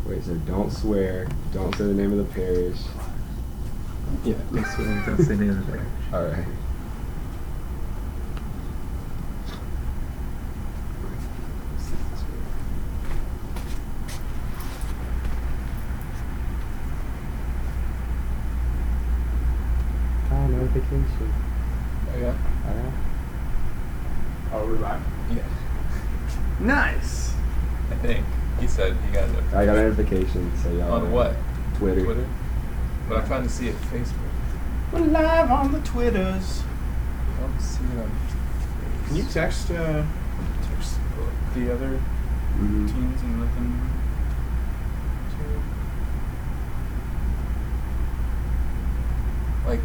Wait, so don't swear. Don't say the name of the parish. Yeah, don't swear. Don't say the name of the parish. All right. Notification. Oh yeah. Oh, we're live? Yeah. Nice. I think he said he got it. I got a notification. So y'all. On what? Twitter. Twitter. But I'm trying to see it Facebook. We're live on the Twitters. I don't see it on Facebook. Can you text the other teams and let them too? Like,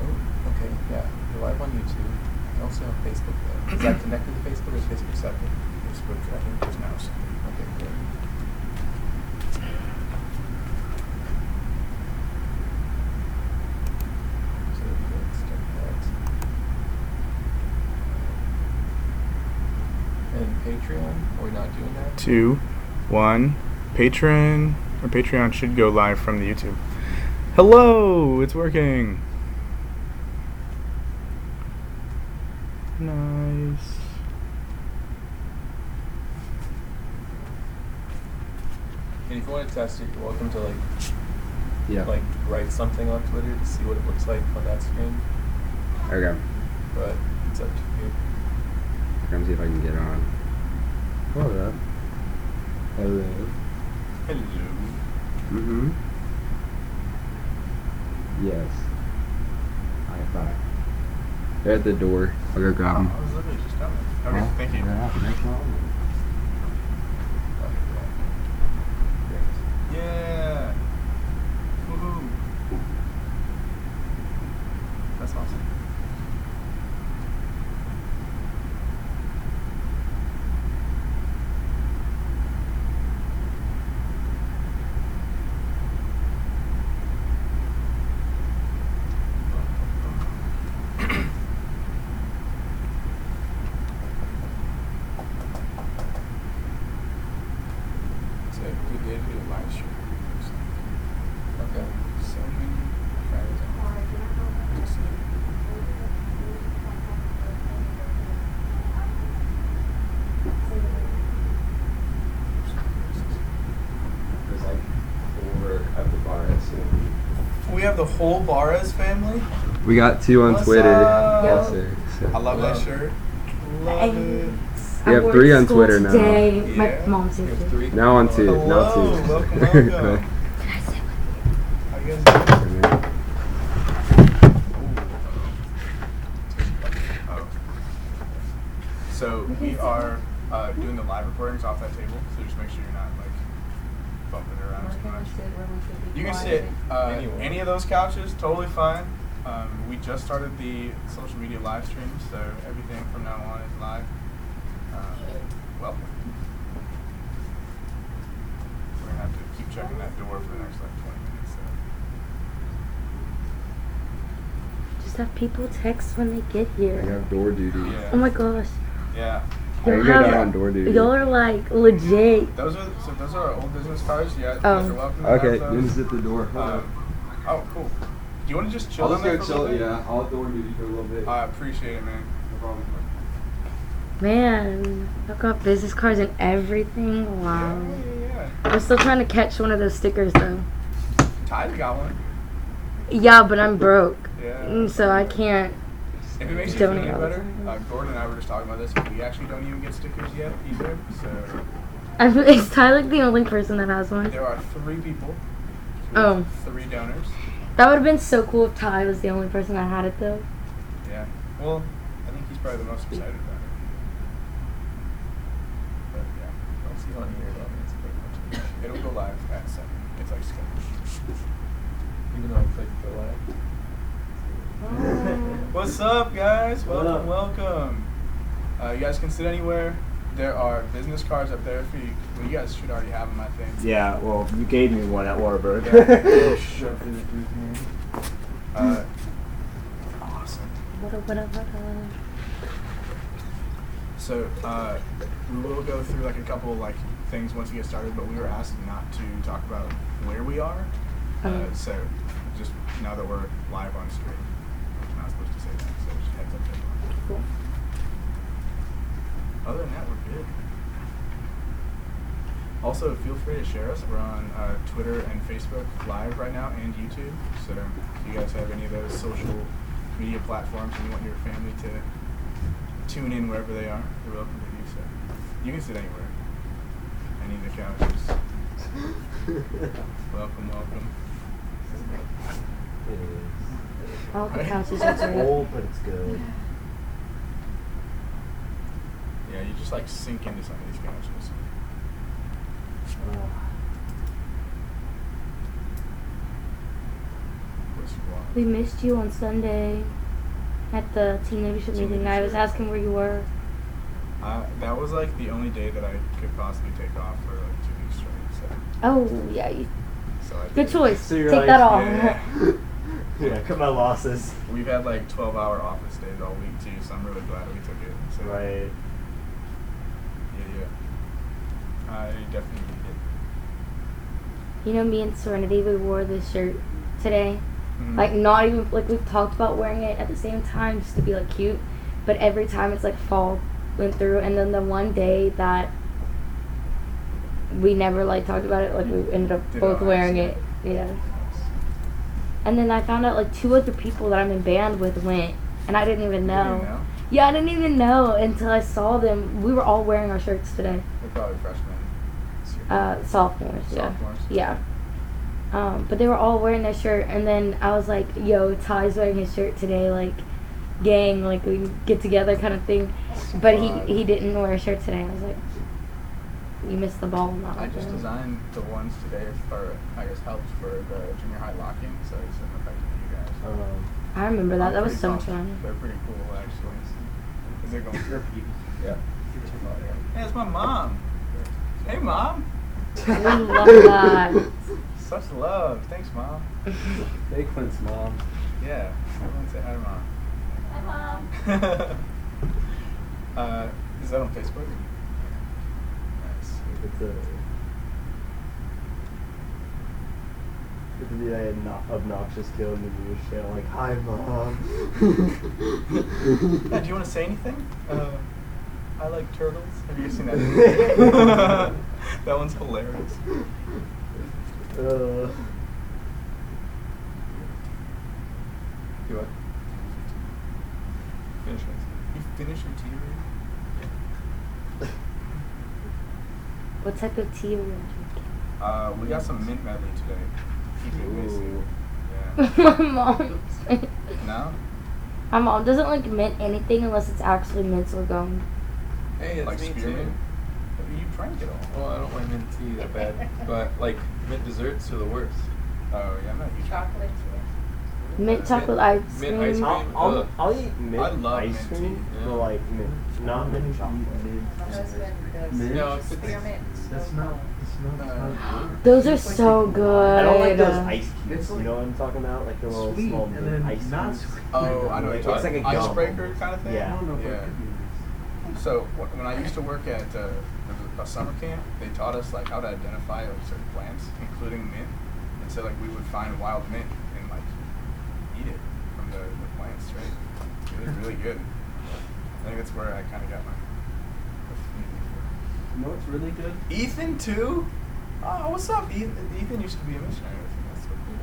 oh, okay, yeah. You're live on YouTube. And also on Facebook though. Is that connected to Facebook or is Facebook separate? Facebook, I think there's now something. Okay, good. So let's start that. And Patreon? Are we not doing that? 2, 1. Patreon should go live from the YouTube. Hello, it's working. Nice. And if you want to test it, you're welcome to Yeah. like write something on Twitter to see what it looks like on that screen. Okay. But it's up to you. Come see if I can get on. Hold up. Hello. Hello. Mm-hmm. Yes. High five. They're at the door. I'll go grab them. I was literally just coming. Okay, thank you. Yeah. Woohoo. That's awesome. It's a good day to do a live stream. Okay. So many friends on. There's like 4 at the bar. We have the whole Barres family. We got 2 on What's Twitter. up? Yes, sir. I love that shirt. Love it. We have 3 on Twitter now. Today. Yeah. My mom's We here. have 3. Now on 2. Hello, Now 2. welcome, welcome. Can I sit with How you guys doing? Oh. So we are doing the live recordings off that table, so just make sure you're not like bumping it around too much. You can sit Anywhere. any of those couches, totally fine. We just started the social media live stream, so everything from now on is live. Welcome. We're gonna have to keep checking that door for the next like 20 minutes. So. Just have people text when they get I here. have door duty. Yeah. Oh my gosh. Yeah. I Y'all can go down have- on door duty. Y'all are like legit. Those are our old business cards. Yeah, you Oh. guys are welcome. To Okay, have you those. just at the door. Oh, cool. Do you want to just chill I'll on just there go for a little chill. bit? Yeah, I'll door duty for a little bit. I appreciate it, man. No problem. Man, I've got business cards and everything. Wow. Yeah. I'm still trying to catch one of those stickers though. Ty's got one. Yeah, but I'm broke. Yeah. So I can't. If it makes you feel Donate any all the better, time. Gordon and I were just talking about this. We actually don't even get stickers yet either. So Is Ty like the only person that has one? there are 3 people. Oh. 3 donors. That would have been so cool if Ty was the only person that had it though. Yeah. Well, I think he's probably the most excited about it. But yeah. I'll see on here though. It's pretty much. It'll go live at 7. It's like scheduled. Even though I clicked the live. What's up, guys? What Welcome, up? welcome. You guys can sit anywhere. There are business cards up there for you. Well, you guys should already have them, I think. Yeah, well, you gave me one at Warburg. Yeah. Shoved it through here. Awesome. What up, what up, what up? So we will go through like a couple like things once we get started, but we were asked not to talk about where we are. So just now that we're live on stream, I'm not supposed to say that, so just heads up to everyone. Cool. Other than that, we're good. Also, feel free to share us. We're on Twitter and Facebook Live right now, and YouTube. So if you guys have any of those social media platforms and you want your family to tune in wherever they are, you're welcome to do so. You can sit anywhere. Any of the couches. Welcome. It is. All the Right? couches are It's great. old, but it's good. Yeah, you just like sink into some of these couches. What's wrong? We missed you on Sunday at the team leadership meeting. I was asking where you were. That was like the only day that I could possibly take off for like 2 weeks straight. Oh, yeah. So I Good did. choice. So you're Take like- that off. Yeah. Yeah, cut my losses. We've had like 12-hour office days all week too, so I'm really glad we took it. So, Right. Yeah. I definitely need it. You know, me and Serenity, we wore this shirt today. Mhm. Like, not even, like, we've talked about wearing it at the same time just to be, like, cute. But every time it's, like, fall went through. And then the one day that we never, like, talked about it, like, we ended up Did both on wearing accident. it. Yeah. And then I found out, like, 2 other people that I'm in band with went. And I didn't even You know. didn't know? Yeah, I didn't even know until I saw them. We were all wearing our shirts today. They're probably freshmen. Sophomores, yeah. Sophomores? Yeah. But they were all wearing their shirt, and then I was like, yo, Ty's wearing his shirt today, like, gang, like, we get together kind of thing. But he didn't wear a shirt today. I was like, you missed the ball on that I one. just designed the ones today for, I guess, helped for the junior high locking, so it's an effect on you guys. I remember that. I'm That was pretty so much pumped. fun. They're pretty cool, actually. Is it going? Yeah. Hey, it's my mom. Hey, mom. We love that. Such love. Thanks, mom. Hey, Clint's mom. Yeah. Everyone say hi to mom. Hi, mom. Is that on Facebook? Nice. It's the obnoxious kid in the news channel, like, hi, Mom. Yeah, do you want to say anything? I like turtles. Have you seen that? That one's hilarious. Do what? Finish it. You finish your tea already? What type of tea are you drinking? We got some mint medley today. Keep it busy. Ooh. Yeah. My mom. No? My mom doesn't like mint anything unless it's actually mint or gum. Hey, it's Like me too. spearmint? You drank it all. Well, I don't like mint tea that bad, but like mint desserts are the worst. Oh, yeah, I'm not huge. Chocolate. Mint chocolate ice mint cream. ice cream. I'll eat mint I love ice mint cream, tea, yeah. but like mint, not mint chocolate. My husband does Mint? No, it's spearmint. That's not good. Those are so good. I don't like those ice cubes. It's You know what I'm talking about? Like the little Sweet, small and mint then ice not cubes. sweet. Oh, I know what It's you're like talking a about. gum. Icebreaker kind of thing? Yeah. I don't know if Yeah. I could do this. So when I used to work at a summer camp, they taught us like how to identify like certain plants, including mint. And so like we would find wild mint and like eat it from the plants, right? It was really good. I think that's where I kind of got my. You know what's really good? Ethan too? Oh, what's up, Ethan? Ethan used to be a missionary with me. That's so cool.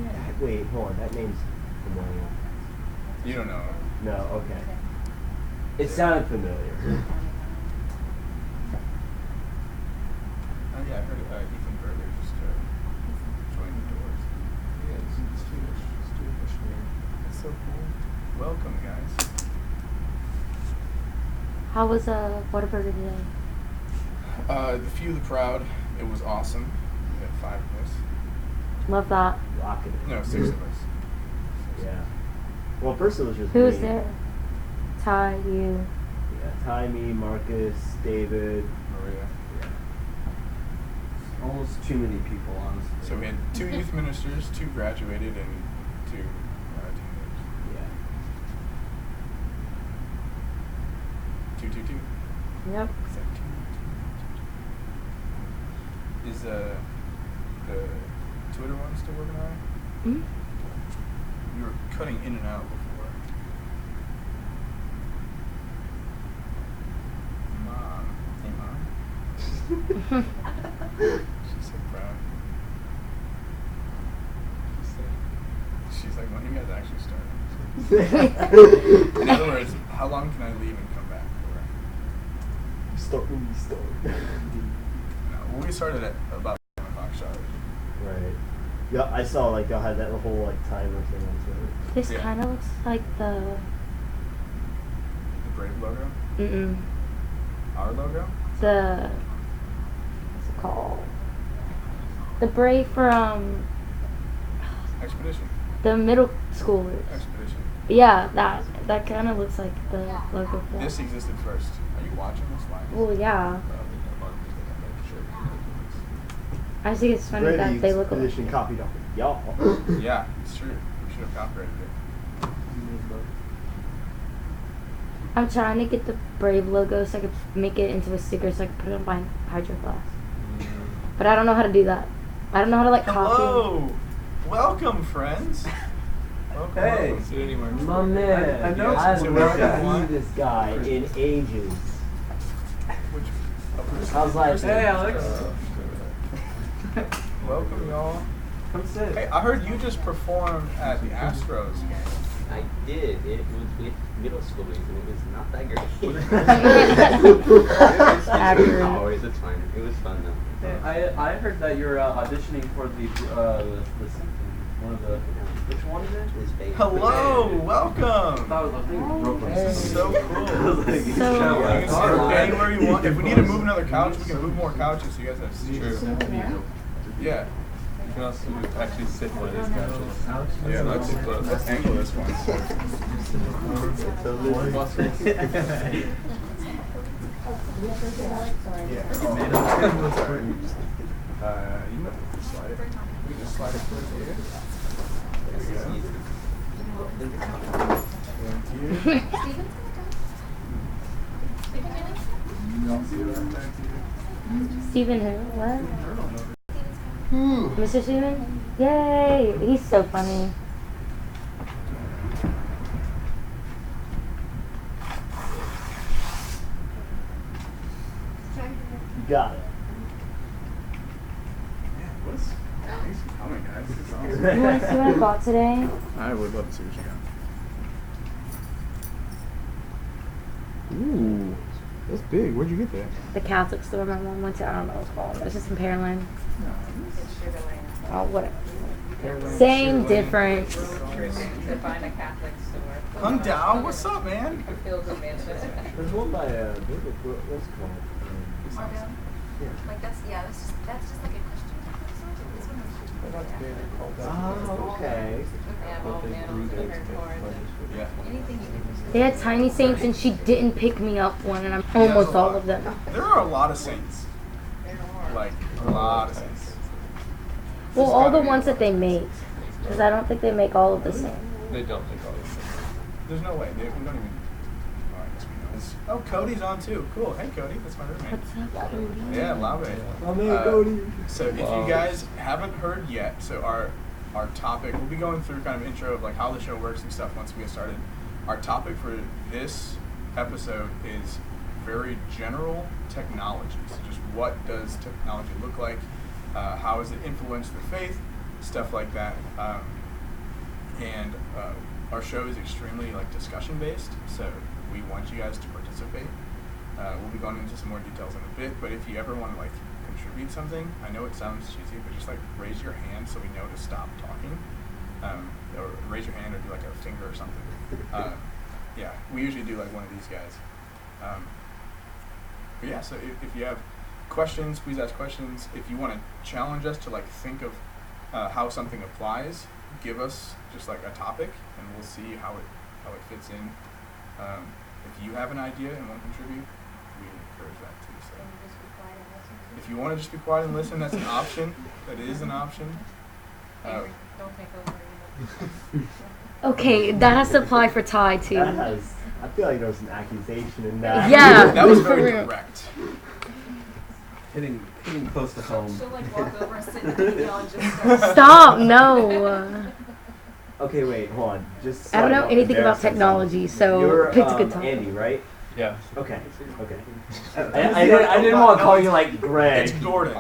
Yeah. Wait, hold on. That name's familiar. You don't know. No, okay. It sounded familiar. Oh yeah, I heard Ethan Burger just joined the doors. Yeah, it's Jewish. It's Jewish missionary. That's so cool. Welcome, guys. How was Whataburger today? The Few the Proud, it was awesome. We had 5 of us. Love that. Rocking it. No, 6 of us. Yeah. Well, first it was just Who was me. there? Ty, you. Yeah, Ty, me, Marcus, David. Maria. Yeah. Almost too many people, honestly. So we had 2 youth ministers, 2 graduated, and 2 teenagers. Yeah. Yep. Is the Twitter one still working alright? Hmm? You were cutting in and out before. Mom. Hey, Mom. She's so proud. She's like, when are you guys actually starting? In other words, how long can I leave and come back for? Start when you start. No, well, we started at about 7 o'clock sharp. Right. Yeah, I saw like y'all had that whole like timer thing on Twitter. This Yeah. kind of looks like the. The Brave logo? Mm-mm. Our logo? The. What's it called? The Brave from Expedition. the middle schoolers. Expedition. Yeah, that kind of looks like the logo for This that. existed first. Are you watching this live? Well, yeah. I just think it's funny that they look alike. Edition copied off of y'all. Yeah, it's true. We should have copyrighted it. I'm trying to get the Brave logo so I could make it into a sticker so I could put it on my Hydro Flask. But I don't know how to do that. I don't know how to like copy. Hello! Welcome, friends! Welcome. Hey. welcome. Sit anywhere. My man, I know. I So haven't what you seen want? this guy in ages. Which, I was like, Hey, Alex. welcome, y'all. Come sit. Hey, I heard you just performed at the Astros game. I did. It was with middle schoolers, and it was not that great. Accurate. Always, it's fine. It was fun though. Hey, I heard that you're auditioning for the symphony. One of the. Which one is it? This baby. Hello! I Welcome! thought it was the thing broke on This is so cool. I was like, You So- can sit anywhere you want. If we need to move another couch, we can move more couches so you guys have seats. Yeah. You can also actually sit in one of these couches. Yeah, let's angle this one. You might have to slide it. We can just slide it towards here. There we go. Thank you. Y'all see that? Thank you. Steven who? What? Mr. Steven? Yay! He's so funny. you got it. Thanks for coming, guys. It's You awesome. want to see what I bought today? I would love to see what you got. Ooh, that's big. Where'd you get that? The Catholic store my mom went to. I don't know what it's called. It's just in Pearland. Oh, whatever. Same difference. To find a Catholic store. Hung down. What's up, man? A feel-good mansion. There's one by Vivit. What's it called? Margot? Yeah. Like that's like a Christian Catholic store. This one was Oh, okay. yeah, well, man, Yeah. anything you can. They had Tiny Saints and she didn't pick me up one, and I'm almost all of them. There are a lot of saints. Like, a lot of saints. Well, all the ones that they make. Because I don't think they make all of the same. They don't make all these things. There's no way. We don't even. Oh, I guess we know this. Oh, Cody's on too. Cool. Hey, Cody. That's my roommate. What's up, Cody? Yeah, Lave. My man, Cody. So if you guys haven't heard yet, so our topic, we'll be going through kind of intro of like how the show works and stuff once we get started. Our topic for this episode is very general technology. So just what does technology look like? How has it influenced the faith? Stuff like that. And our show is extremely like discussion based, so we want you guys to participate. We'll be going into some more details in a bit, but if you ever want to like contribute something, I know it sounds cheesy, but just like raise your hand so we know to stop talking, or raise your hand or do like a finger or something. Yeah, we usually do like one of these guys. But yeah, so if you have questions, please ask questions. If you want to challenge us to like think of how something applies, give us just like a topic, and we'll see how it fits in. If you have an idea and want to contribute, we encourage that too. So if you want to just be quiet and listen, that's an option. That is an option. Don't take over either. Okay, that has to apply for Ty too. That has. I feel like there was an accusation in that. Yeah. That was for very real. direct. Hitting close to home. She'll like walk over and sit in the email and just start. Stop! No. Okay, wait, hold on. Just. I don't know so anything about embarrassed technology, myself. so You're, pick's a good time. Andy, right? Yeah. Okay. Okay. I didn't want to call you like Greg. It's Gordon.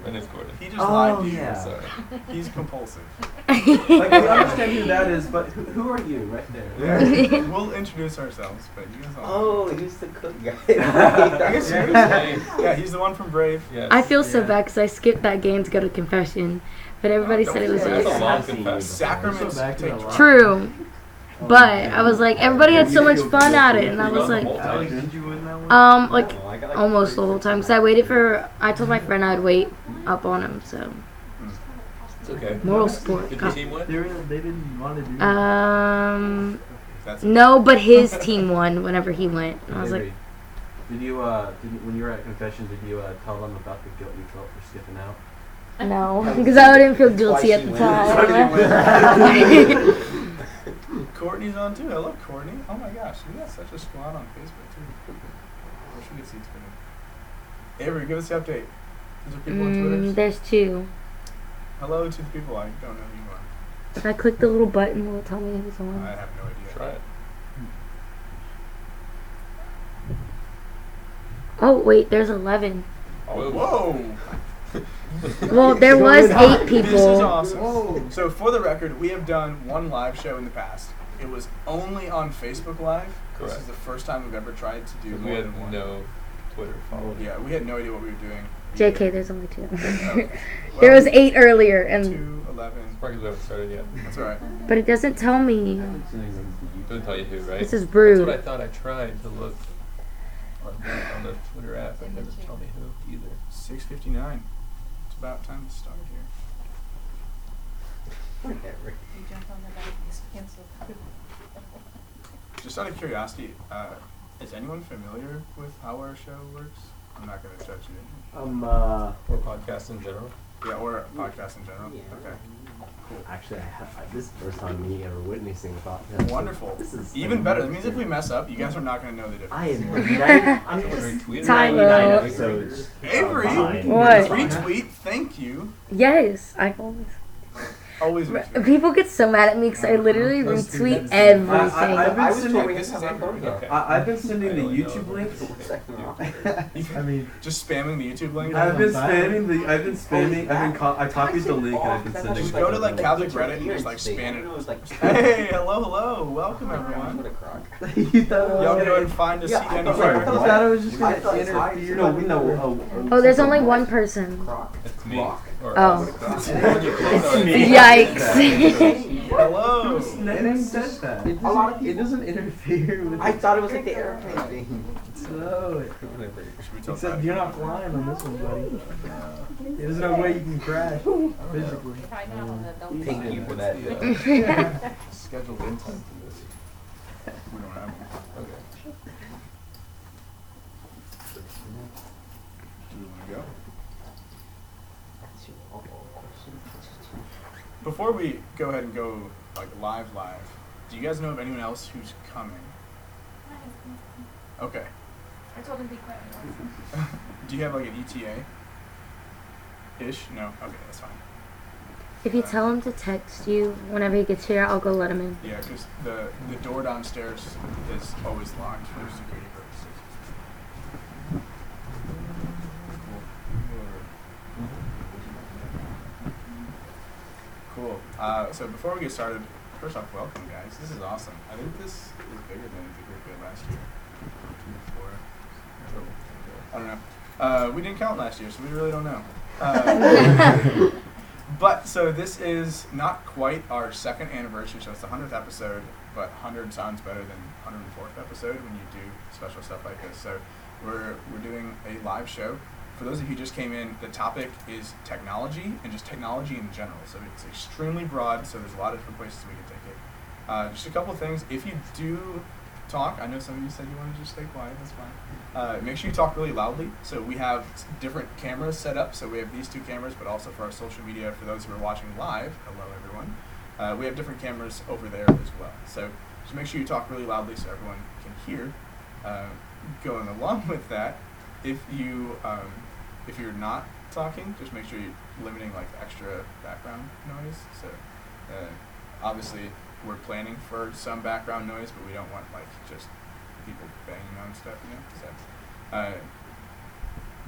And it's Gordon. He just lied to you. yeah. Sorry. He's compulsive. Like, we understand who that is, but who are you right there? We'll introduce ourselves, but you guys all. Oh, he's the cook guy. I guess he is. Yeah, he's the one from Brave. Yes. I feel so Yeah. bad because I skipped that game to go to confession, but everybody said it was That's a like long confession. Sacraments back take in a lot. true. But I was like, everybody had so much fun at it, and I was like, Alex, did you win that one? like Oh, I got like almost the whole time. Because I waited for, I told my friend I'd wait up on him, so. It's okay. Moral support. Did your team win? They didn't want to do that. That's No, but his team won whenever he went. And I was like, Did you, when you were at confession, did you tell them about the guilt you felt for skipping out? no, because I didn't feel guilty at the time. Courtney's on too. Hello, Courtney. Oh my gosh, we got such a squad on Facebook too. I wish we could see Twitter. Avery, give us the update. Is there people on Twitter? There's two. Hello to the people I don't know who you are. If I click the little button, will it tell me who's on? I have no idea. Try it. Oh, wait, there's 11. Whoa! Well, there was 8 This is people. awesome. So for the record, we have done one live show in the past. It was only on Facebook Live. This is Correct. the first time we've ever tried to do Because we more had than one. no Twitter followers. Yeah, we had no idea what we were doing. JK, there's only 2. Okay. There Well, was 8 earlier, and 2, 11. Probably we haven't started yet. That's alright. but it doesn't tell me. Doesn't tell you who, right? This is That's Brood. what I thought. I tried to look on the Twitter app and it doesn't tell me who either. 6:59. It's about time to start here. whatever. You jump on the back and just cancel. Just out of curiosity, is anyone familiar with how our show works? I'm not going to judge you. Or podcasts in general. Yeah, or a podcast in general. Yeah. Okay. Cool. Actually, this is the first time me ever witnessing about this. Wonderful. This is Even better. That means if we mess up, you guys are not going to know the difference. I am. I'm Retweet. Tyler. 99 episodes. Avery, behind. What? retweet. Thank you. Yes, I always. Always retweet. People get so mad at me because I literally retweet everything. I've been I was sending- told this is Avery. Okay. I've been sending the I only know YouTube the links. second one. I mean, Just spamming the YouTube link. I've been spamming. I copied the link and I've been sending. Just it. go to like Catholic Reddit and just like span it. Hey, hello, welcome everyone. you thought Y'all go and find a seat Sorry, anywhere. I thought I was just I gonna thought interfere. no. Oh, there's only one person. It's me. Or Oh. When you click on it, Yikes. Hello. It said that. It doesn't interfere with. I thought it was like the airplane thing. No. whatever. Should we tell Except Ty? you're not flying on this one, buddy. There's no way you can crash physically. If I know that they'll Thank you for that. Scheduled in time for this. We don't have one. Okay. Do we want to go? Before we go ahead and go like live, do you guys know of anyone else who's coming? Okay. I told him to be quiet. Do you have like an ETA? Ish? No? Okay, that's fine. If you tell him to text you whenever he gets here, I'll go let him in. Yeah, because the door downstairs is always locked for security purposes. Cool. So before we get started, first off, welcome guys. This is awesome. I think this is bigger than the group we had last year. 2, 4. I don't know. We didn't count last year, so we really don't know. But so this is not quite our 2nd anniversary, so it's the 100th episode, but 100 sounds better than 104th episode when you do special stuff like this. So we're doing a live show. For those of you who just came in, the topic is technology and just technology in general. So it's extremely broad, so there's a lot of different places we can take it. Just a couple of things. If you do talk, I know some of you said you wanted to just stay quiet, that's fine. Make sure you talk really loudly. So we have different cameras set up. So we have these 2 cameras, but also for our social media, for those who are watching live, hello everyone. We have different cameras over there as well. So just make sure you talk really loudly so everyone can hear. Going along with that, if you're not talking, just make sure you're limiting like extra background noise. So obviously we're planning for some background noise, but we don't want like just people banging on stuff, you know. So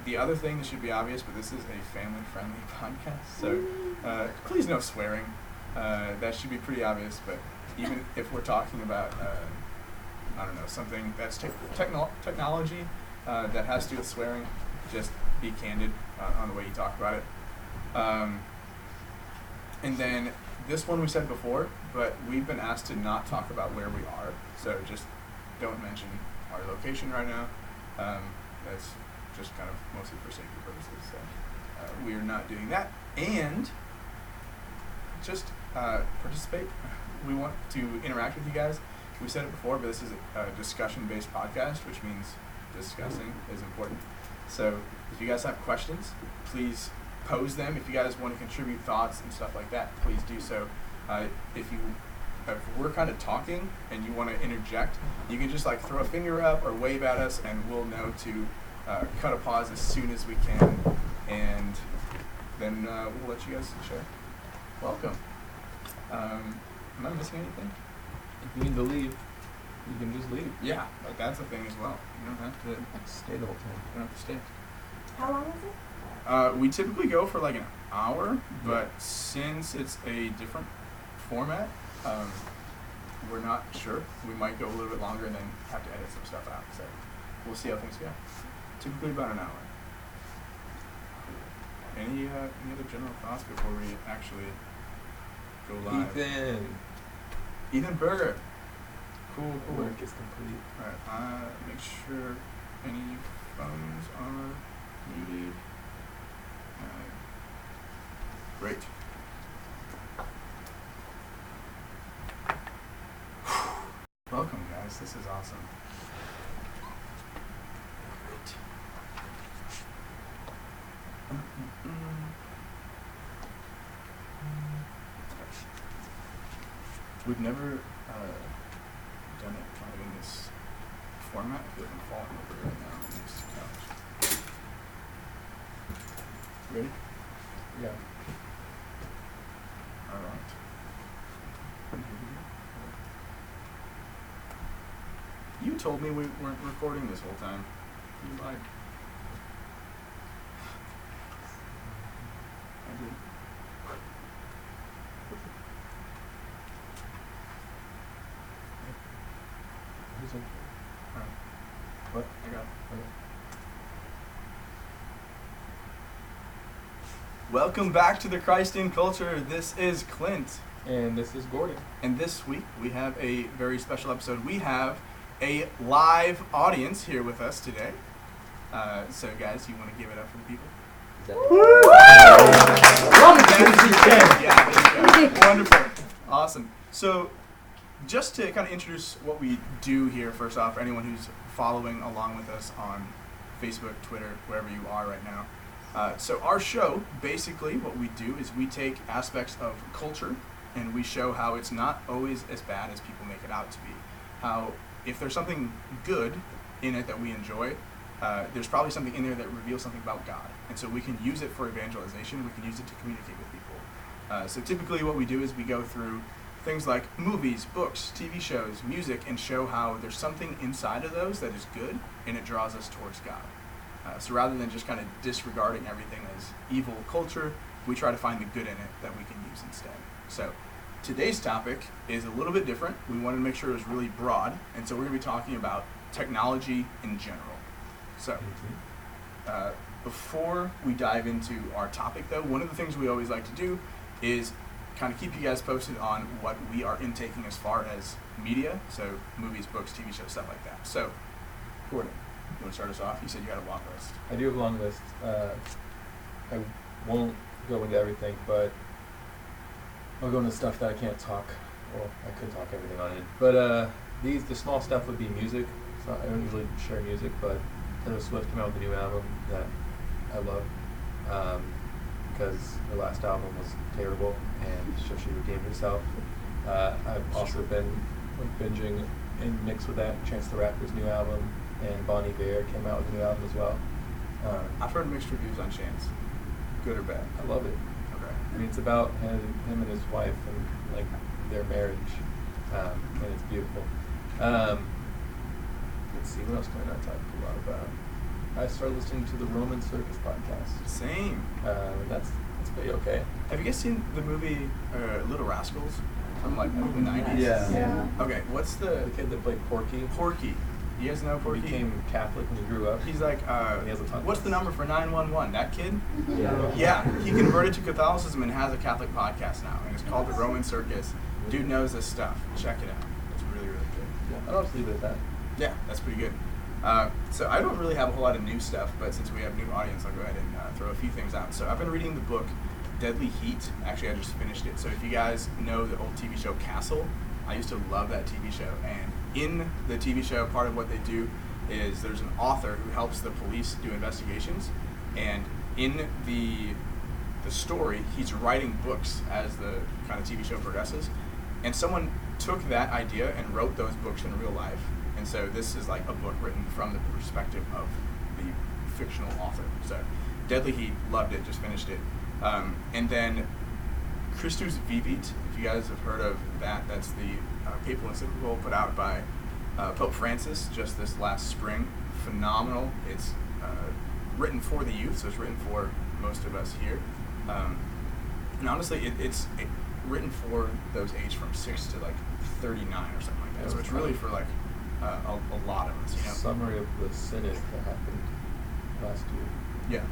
the other thing that should be obvious, but this is a family-friendly podcast, so please no swearing. That should be pretty obvious. But even if we're talking about I don't know, something that's technology that has to do with swearing, just be candid on the way you talk about it. And then this one we said before, but we've been asked to not talk about where we are, so just don't mention our location right now. That's just kind of mostly for safety purposes, so we are not doing that. And just participate. We want to interact with you guys. We said it before, but this is a discussion-based podcast, which means discussing is important. So if you guys have questions, please pose them. If you guys want to contribute thoughts and stuff like that, please do so. If we're kind of talking and you want to interject, you can just like throw a finger up or wave at us, and we'll know to cut a pause as soon as we can, and then we'll let you guys share. Welcome. Am I missing anything? If you need to leave, you can just leave. Yeah, like that's a thing as well. You don't have to Stay the whole time. You don't have to stay. How long is it? We typically go for like an hour, but since it's a different format, we're not sure. We might go a little bit longer and then have to edit some stuff out. So we'll see how things go. Typically about an hour. Any other general thoughts before we actually go live? Ethan Berger. Cool. Work is complete. Alright, make sure any phones are muted. Great. Welcome, guys. This is awesome. Great. We've never done it kind of in this format. I feel like I'm falling over right now on this couch. Ready? Yeah. All right. You told me we weren't recording this whole time. You lied. I did. Who's in? Alright. What? I got it. Okay. Welcome back to the Christ in Culture. This is Clint. And this is Gordon. And this week we have a very special episode. We have a live audience here with us today. So guys, you want to give it up for the people? Yeah, there you go. Wonderful. Awesome. So just to kind of introduce what we do here, first off, for anyone who's following along with us on Facebook, Twitter, wherever you are right now. So our show, basically what we do is we take aspects of culture and we show how it's not always as bad as people make it out to be. How if there's something good in it that we enjoy, there's probably something in there that reveals something about God. And so we can use it for evangelization, we can use it to communicate with people. So typically what we do is we go through things like movies, books, TV shows, music, and show how there's something inside of those that is good and it draws us towards God. So rather than just kind of disregarding everything as evil culture, we try to find the good in it that we can use instead. So today's topic is a little bit different. We wanted to make sure it was really broad, and so we're going to be talking about technology in general. So before we dive into our topic, though, one of the things we always like to do is kind of keep you guys posted on what we are intaking as far as media, so movies, books, TV shows, stuff like that. So, Gordon, you want to start us off? You said you had a long list. I do have a long list. I won't go into everything, but I'll go into stuff that I can't talk. Well, I could talk everything on it. But the small stuff would be music. So I don't usually share music, but Taylor Swift came out with a new album that I love. because her last album was terrible, and so she redeemed herself. I've also been binging in mix with that Chance the Rapper's new album, and Bon Iver came out with a new album as well. I've heard mixed reviews on Chance. Good or bad? I love it. Okay. I mean, it's about him and his wife and like their marriage, and it's beautiful. Let's see, what else can I not talk a lot about? I started listening to the Roman Circus podcast. Same. That's pretty okay. Have you guys seen the movie Little Rascals from like the 90s? Yeah. Okay, what's The kid that played Porky. Porky? You guys know Porky? He became Catholic when he grew up. He's like, He has a ton of what's the kids. number for 911? That kid? Yeah. Yeah, he converted to Catholicism and has a Catholic podcast now, and it's called The Roman Circus. Dude knows this stuff. Check it out. It's really, really good. Yeah, I'll just leave it at that. Yeah, that's pretty good. So I don't really have a whole lot of new stuff, but since we have new audience, I'll go ahead and throw a few things out. So I've been reading the book Deadly Heat. Actually, I just finished it. So if you guys know the old TV show Castle, I used to love that TV show. And in the TV show, part of what they do is there's an author who helps the police do investigations. And in the story, he's writing books as the kind of TV show progresses. And someone took that idea and wrote those books in real life. And so this is like a book written from the perspective of the fictional author. So Deadly Heat, loved it, just finished it. And then Cristus Vivit, if you guys have heard of that, that's the papal encyclical put out by Pope Francis just this last spring. Phenomenal. It's written for the youth, so it's written for most of us here. And honestly, it's written for those aged from 6 to like 39 or something like that. So it's really for like a lot of us. You know? Summary of the synod that happened last year. Yeah.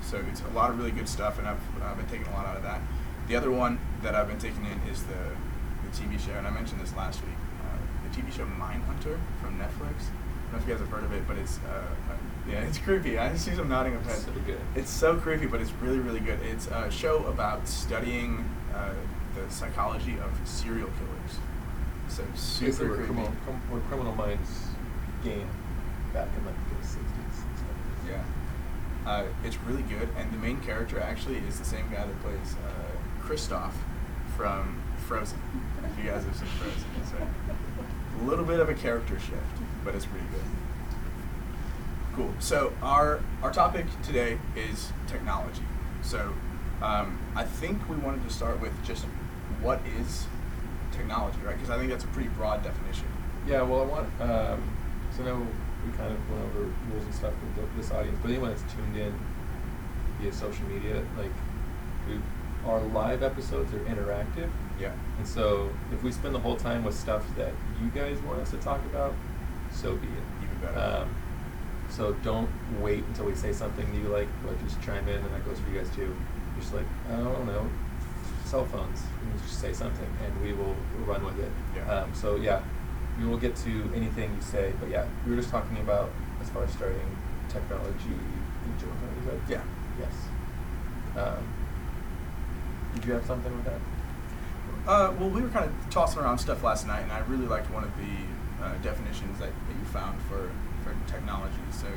So it's a lot of really good stuff, and I've been taking a lot out of that. The other one that I've been taking in is the TV show, and I mentioned this last week. The TV show Mindhunter from Netflix. I don't know if you guys have heard of it, but it's it's creepy. I see some nodding of heads. So good. It's so creepy, but it's really, really good. It's a show about studying the psychology of serial killers. So super Basically, creepy. where criminal minds began back in like the 60s and stuff. Yeah. It's really good, and the main character actually is the same guy that plays Kristoff from Frozen. If you guys have seen Frozen, it's a little bit of a character shift, but it's pretty good. Cool. So our topic today is technology. So I think we wanted to start with just what is technology, right? Because I think that's a pretty broad definition. Yeah, well, I want, so I know we kind of went over rules and stuff with this audience, but anyone that's tuned in via social media, like, our live episodes are interactive. Yeah. And so if we spend the whole time with stuff that you guys want us to talk about, so be it. Even better. So don't wait until we say something you like, but just chime in, and that goes for you guys too. Just like, I don't know, cell phones. You just say something, and we'll run with it. Yeah. So yeah, we will get to anything you say, but yeah, we were just talking about as far as starting technology in general. Is that? Yeah. Yes. Did you have something with that? Well, we were kind of tossing around stuff last night, and I really liked one of the definitions that you found for technology. So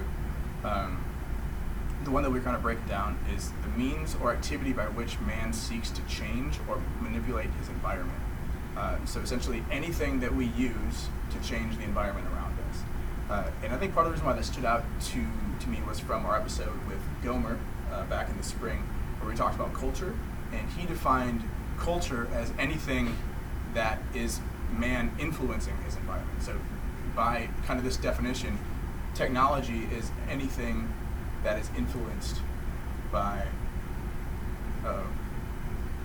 the one that we're kind of breaking down is the means or activity by which man seeks to change or manipulate his environment. So essentially anything that we use to change the environment around us. And I think part of the reason why this stood out to me was from our episode with Gomer back in the spring, where we talked about culture, and he defined culture as anything that is man influencing his environment. So by kind of this definition, technology is anything that is influenced by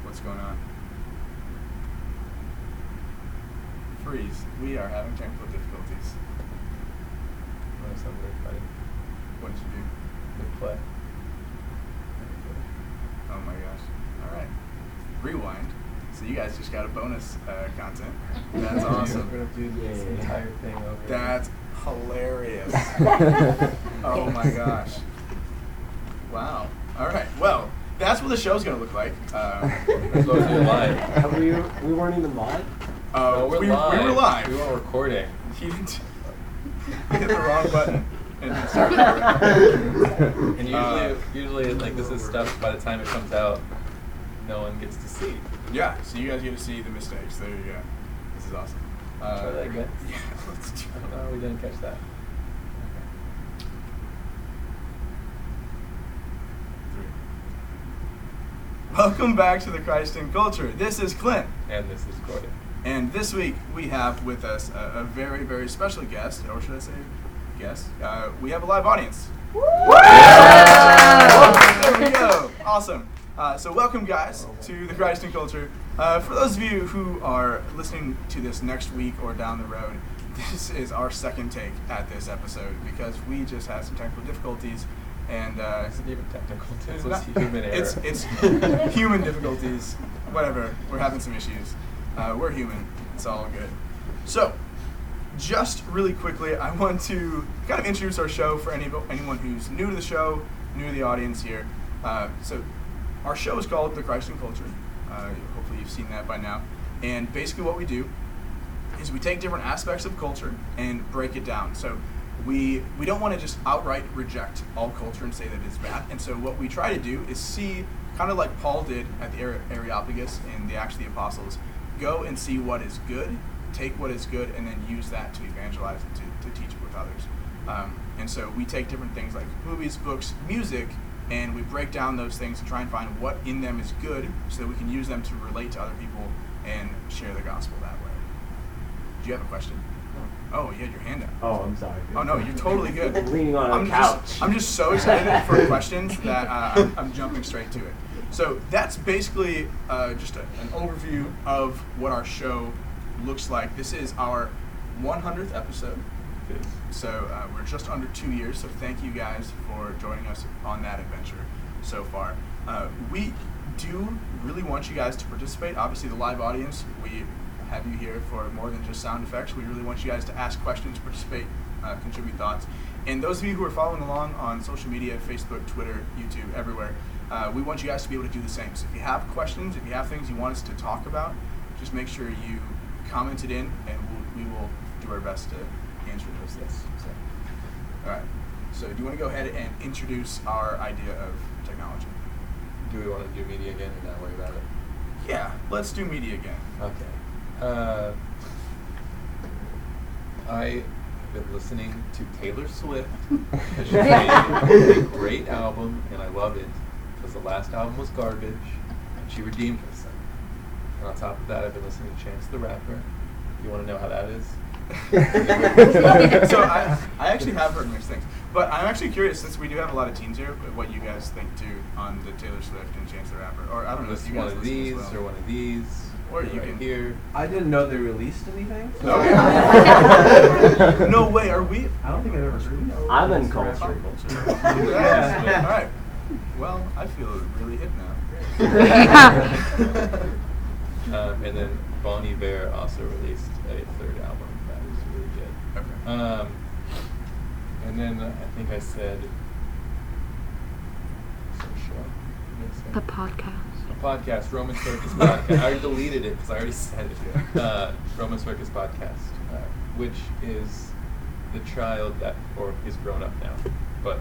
what's going on? Freeze. We are having technical difficulties. That sounds very funny. What did you do? Good play. Oh my gosh. All right. Rewind. So you guys just got a bonus content. That's awesome. We're gonna do this Yeah. entire thing over. That's hilarious. Oh my gosh. Wow. All right. Well, that's what the show's gonna look like. That's what we're doing live. We weren't even live? No, we were live. We weren't recording. He didn't hit the wrong button. and then start over. And usually, like, this is stuff by the time it comes out, no one gets to see. Yeah, so you guys get to see the mistakes. There you go. This is awesome. Try that again. Yeah, let's do I don't know, we didn't catch that. Welcome back to the Christ in Culture. This is Clint. And this is Gordon. And this week we have with us a very, very special guest, or should I say guest? We have a live audience. There we go. Awesome. So welcome, guys, to the Christ in Culture. For those of you who are listening to this next week or down the road, this is our second take at this episode because we just had some technical difficulties. And It's not even technical. it's It's human error. It's human difficulties. Whatever. We're having some issues. We're human. It's all good. So, just really quickly, I want to kind of introduce our show for anyone who's new to the show, new to the audience here. So, our show is called The Christ in Culture. Hopefully you've seen that by now. And basically what we do is we take different aspects of culture and break it down. So, we don't want to just outright reject all culture and say that it's bad. And so what we try to do is see, kind of like Paul did at the Areopagus in the Acts of the Apostles, go and see what is good, take what is good, and then use that to evangelize and to teach it with others. And so we take different things like movies, books, music, and we break down those things and try and find what in them is good so that we can use them to relate to other people and share the gospel that way. Do you have a question? Oh, you had your hand up. Oh, I'm sorry. Oh no, you're totally good. Leaning on a couch. I'm just so excited for questions that I'm jumping straight to it. So that's basically just an overview of what our show looks like. This is our 100th episode. So we're just under 2 years. So thank you guys for joining us on that adventure so far. We do really want you guys to participate. Obviously, the live audience, we have you here for more than just sound effects. We really want you guys to ask questions, participate, contribute thoughts. And those of you who are following along on social media, Facebook, Twitter, YouTube, everywhere, we want you guys to be able to do the same. So if you have questions, if you have things you want us to talk about, just make sure you comment it in, and we will do our best to answer those things. So, all right. So do you want to go ahead and introduce our idea of technology? Do we want to do media again and not worry about it? Yeah, let's do media again. Okay. I have been listening to Taylor Swift because she made a great album, and I love it because the last album was garbage, and she redeemed herself. And on top of that, I've been listening to Chance the Rapper. You want to know how that is? So I actually have heard mixed things, but I'm actually curious, since we do have a lot of teens here, what you guys think too on the Taylor Swift and Chance the Rapper, or I don't know if you one guys of listen these as well. or one of these, Or you right can- here. I didn't know they released anything. No way, are we? I don't think I've ever heard of I'm in culture. Yeah. All right. Well, I feel really hip now. And then Bon Iver also released a third album that was really good. Okay. And then I think I said some show. What did I say? The podcast. A podcast, Roman Circus podcast. I already deleted it because I already said it. Roman Circus podcast, which is the child that, or he's grown up now, but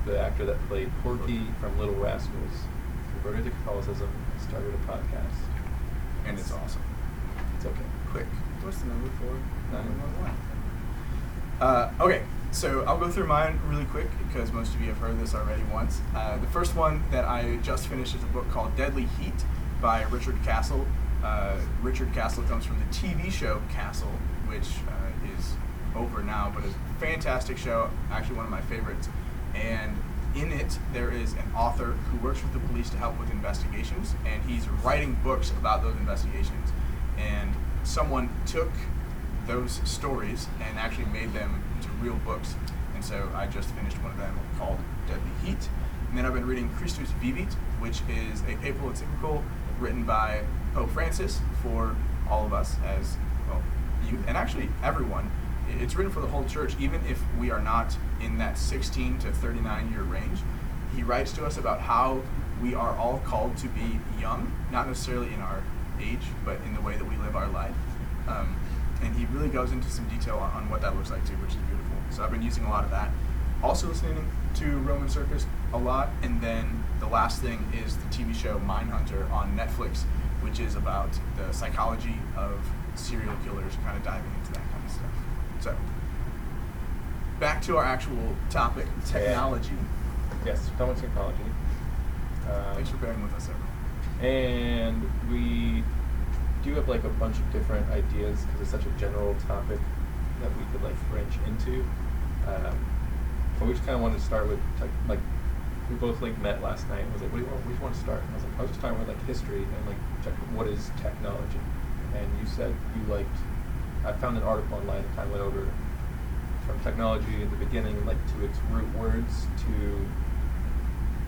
the actor that played Porky from Little Rascals converted to Catholicism and started a podcast. And it's awesome. It's okay. Quick. What's the number for 911? Okay, so I'll go through mine really quick because most of you have heard this already once. The first one that I just finished is a book called Deadly Heat by Richard Castle. Richard Castle comes from the TV show Castle, which is over now, but it's a fantastic show, actually one of my favorites. And in it, there is an author who works with the police to help with investigations, and he's writing books about those investigations. And someone took those stories and actually made them into real books. And so I just finished one of them called Deadly Heat. And then I've been reading Cristus, Vivit, which is a papal encyclical written by Pope Francis for all of us as, well, youth, and actually everyone. It's written for the whole church, even if we are not in that 16 to 39 year range. He writes to us about how we are all called to be young, not necessarily in our age, but in the way that we live our life. And he really goes into some detail on what that looks like too, which is beautiful. So I've been using a lot of that. Also listening to Roman Circus a lot, and then the last thing is the TV show Mindhunter on Netflix, which is about the psychology of serial killers, kind of diving into that kind of stuff. So, back to our actual topic, technology. Yes, talking about technology. Thanks for bearing with us, everyone. And we do have like a bunch of different ideas because it's such a general topic that we could like branch into. But we just kind of wanted to start with like we both like met last night and was like, where do you want to start? And I was like, I was just talking about like history and like what is technology? And you said you liked. I found an article online that kind of went over from technology in the beginning, like to its root words, to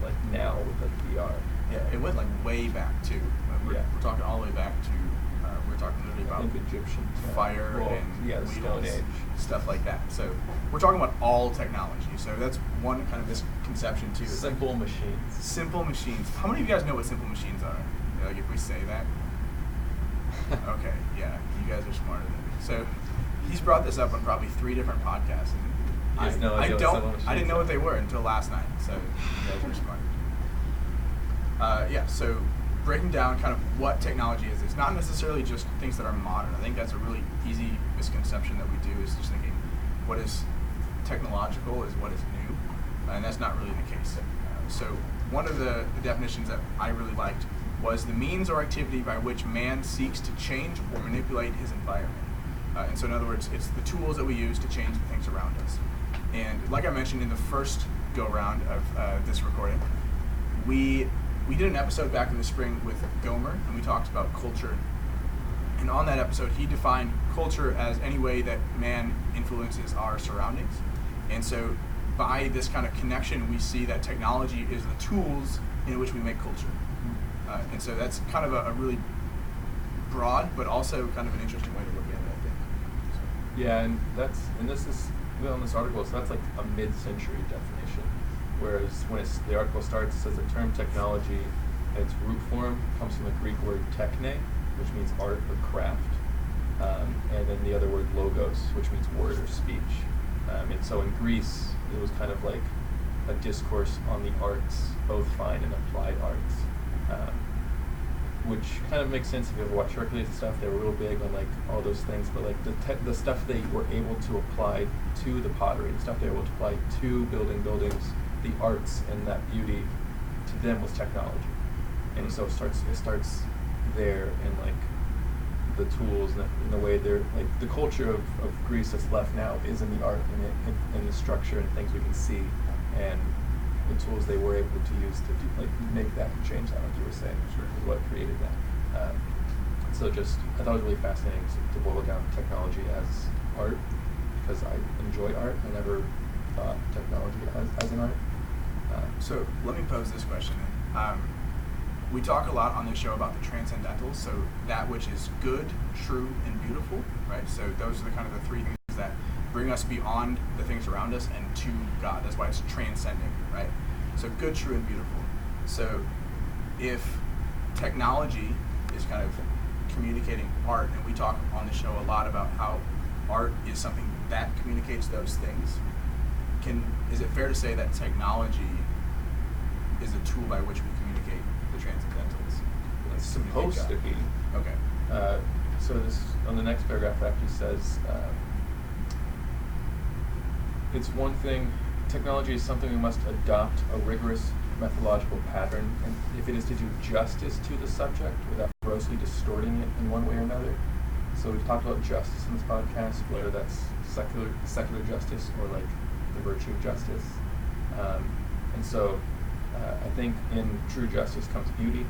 like now with like VR. Yeah, it went like way back too. We're talking all the way back to. We're talking literally about Egyptian fire and the Stone wheels, Age, stuff like that. So we're talking about all technology. So that's one kind of misconception too. Simple machines. Simple machines. How many of you guys know what simple machines are? Like if we say that. Okay, yeah, you guys are smarter than me. So he's brought this up on probably 3 different podcasts, and I didn't know what they were until last night. So you guys are smart. So breaking down kind of what technology is. It's not necessarily just things that are modern. I think that's a really easy misconception that we do, is just thinking what is technological is what is new, and that's not really the case. So one of the definitions that I really liked was the means or activity by which man seeks to change or manipulate his environment. And so in other words, it's the tools that we use to change the things around us. And like I mentioned in the first go-round of this recording, we did an episode back in the spring with Gomer, and we talked about culture. And on that episode, he defined culture as any way that man influences our surroundings. And so by this kind of connection, we see that technology is the tools in which we make culture. And so that's kind of a really broad, but also kind of an interesting way to look at it, I think. So. Yeah, and this is on this article, so that's like a mid-century definition. Whereas when the article starts, it says the term technology in its root form comes from the Greek word techne, which means art or craft, and then the other word logos, which means word or speech. And so in Greece, it was kind of like a discourse on the arts, both fine and applied arts, which kind of makes sense if you ever watch Circus and stuff. They were real big on like all those things, but like the stuff they were able to apply to the pottery, the stuff they were able to apply to building buildings, the arts and that beauty, to them was technology. And so it starts there in like the tools and the way they're like the culture of Greece that's left now is in the art and in the structure and things we can see, and the tools they were able to use to do, like make that and change that, like you were saying, is what created that. So just I thought it was really fascinating to boil down technology as art, because I enjoy art. I never thought technology as an art. So let me pose this question. We talk a lot on this show about the transcendentals, so that which is good, true, and beautiful, right? So those are the kind of the 3 things that bring us beyond the things around us and to God. That's why it's transcending, right? So good, true, and beautiful. So if technology is kind of communicating art, and we talk on the show a lot about how art is something that communicates those things, is it fair to say that technology is a tool by which we communicate the transcendentals? It's supposed to be. Okay. So this on the next paragraph actually says, it's one thing, technology is something we must adopt a rigorous methodological pattern, and if it is to do justice to the subject without grossly distorting it in one way or another. So we've talked about justice in this podcast, whether that's secular justice or like the virtue of justice. And so I think in true justice comes beauty,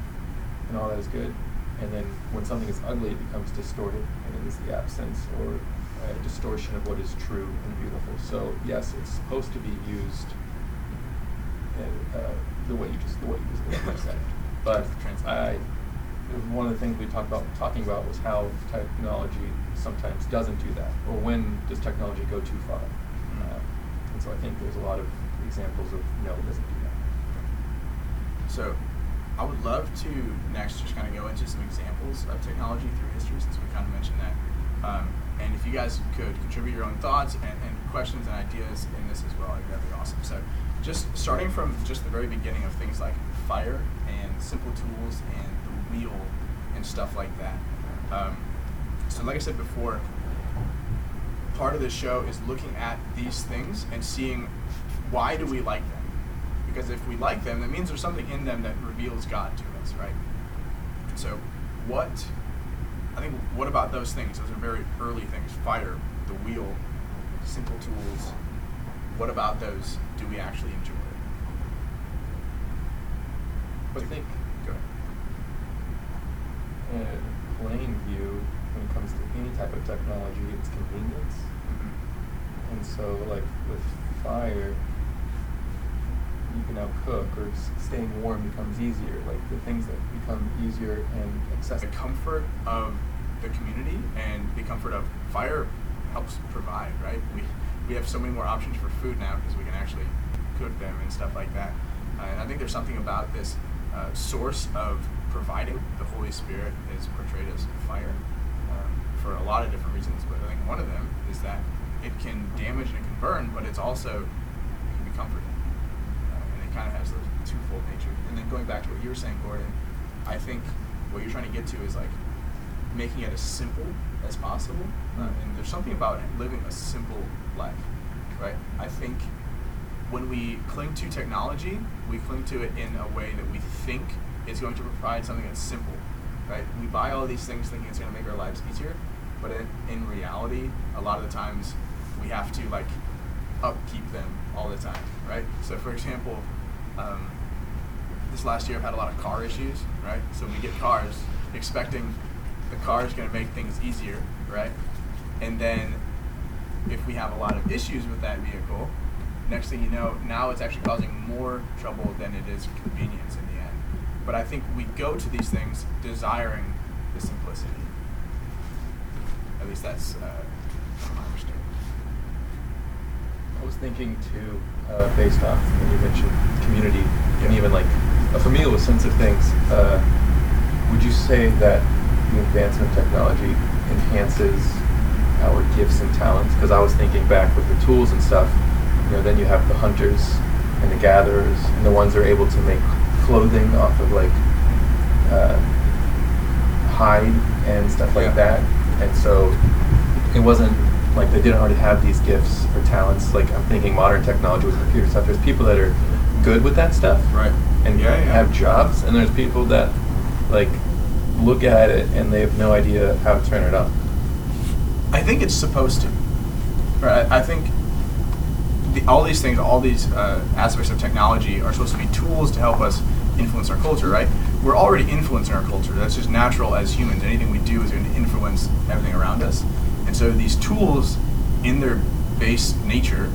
and all that is good. And then when something is ugly, it becomes distorted, and it is the absence or distortion of what is true and beautiful. So yes, it's supposed to be used the way you just said. But one of the things we talking about was how technology sometimes doesn't do that, or when does technology go too far. And so I think there's a lot of examples of no, it doesn't do that. So I would love to next just kind of go into some examples of technology through history, since we kind of mentioned that. And if you guys could contribute your own thoughts and questions and ideas in this as well, like that'd be awesome. So just starting from just the very beginning of things like fire and simple tools and the wheel and stuff like that. So like I said before, part of this show is looking at these things and seeing why do we like them? Because if we like them, that means there's something in them that reveals God to us, right? So what about those things? Those are very early things. Fire, the wheel, simple tools. What about those do we actually enjoy? I think Go ahead. in a plain view, when it comes to any type of technology, it's convenience. Mm-hmm. And so, like with fire, you can now cook, or staying warm becomes easier. Like the things that become easier and The accessible. comfort of the community and the comfort of fire helps provide, right? We have so many more options for food now because we can actually cook them and stuff like that. And I think there's something about this source of providing. The Holy Spirit is portrayed as fire for a lot of different reasons, but I think one of them is that it can damage and it can burn, but it can be comforting. And it kind of has those twofold nature. And then going back to what you were saying, Gordon, I think what you're trying to get to is like making it as simple as possible. And there's something about living a simple life, right? I think when we cling to technology, we cling to it in a way that we think is going to provide something that's simple, right? We buy all these things thinking it's going to make our lives easier, but in reality, a lot of the times we have to like upkeep them all the time, right? So for example, this last year I've had a lot of car issues, right? So we get cars expecting the car is going to make things easier, right? And then if we have a lot of issues with that vehicle, next thing you know, now it's actually causing more trouble than it is convenience in the end. But I think we go to these things desiring the simplicity. At least that's from my understanding. I was thinking too, based off when you mentioned community and Yeah. even like a familial sense of things. Would you say that the advancement of technology enhances our gifts and talents? Because I was thinking back with the tools and stuff. Then you have the hunters and the gatherers and the ones that are able to make clothing off of like hide and stuff like that. And so it wasn't like they didn't already have these gifts or talents. Like I'm thinking modern technology with computer stuff. There's people that are good with that stuff, Right. and have jobs, and there's people that like look at it and they have no idea how to turn it on. I think it's supposed to. Right. I think all these things, all these aspects of technology are supposed to be tools to help us influence our culture, right? We're already influencing our culture. That's just natural as humans. Anything we do is going to influence everything around us. And so these tools, in their base nature,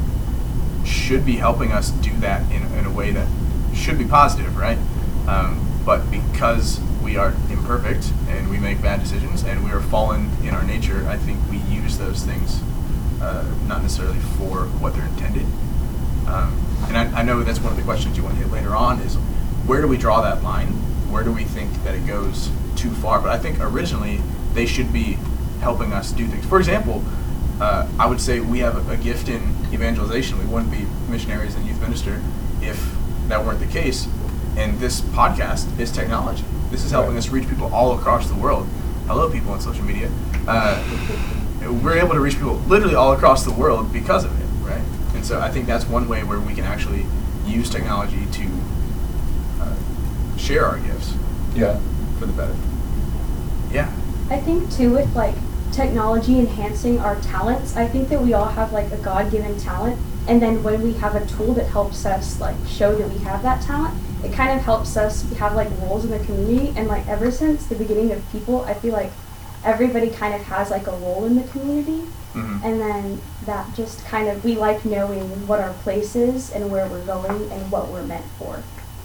should be helping us do that in a way that should be positive, right? But because we are imperfect and we make bad decisions and we are fallen in our nature, I think we use those things not necessarily for what they're intended. And I know that's one of the questions you want to hit later on is where do we draw that line? Where do we think that it goes too far? But I think originally they should be helping us do things. For example, I would say we have a gift in evangelization. We wouldn't be missionaries and youth minister if that weren't the case. And this podcast is technology. This is helping us reach people all across the world. Hello, people on social media. We're able to reach people literally all across the world because of it, right? And so I think that's one way where we can actually use technology to share our gifts. Yeah. For the better. Yeah. I think too with like technology enhancing our talents, I think that we all have like a God-given talent, and then when we have a tool that helps us like show that we have that talent, it kind of helps us have like roles in the community. And like ever since the beginning of people, I feel like everybody kind of has like a role in the community. Mm-hmm. And then that just kind of, we like knowing what our place is and where we're going and what we're meant for.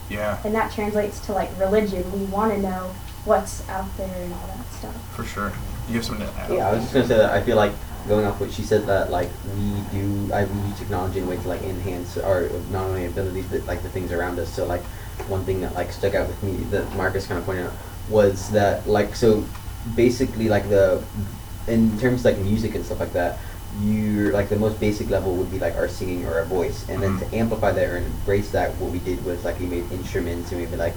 Yeah. And that translates to like religion. We want to know what's out there and all that stuff. For sure. You have something to add? Yeah, I was just gonna say that I feel like going off what she said that like we use technology in a way to like enhance our not only abilities but like the things around us. So like one thing that like stuck out with me that Marcus kind of pointed out was that like so basically like in terms of like music and stuff like that, you're like the most basic level would be like our singing or our voice, and then to amplify that or embrace that, what we did was like we made instruments and we made like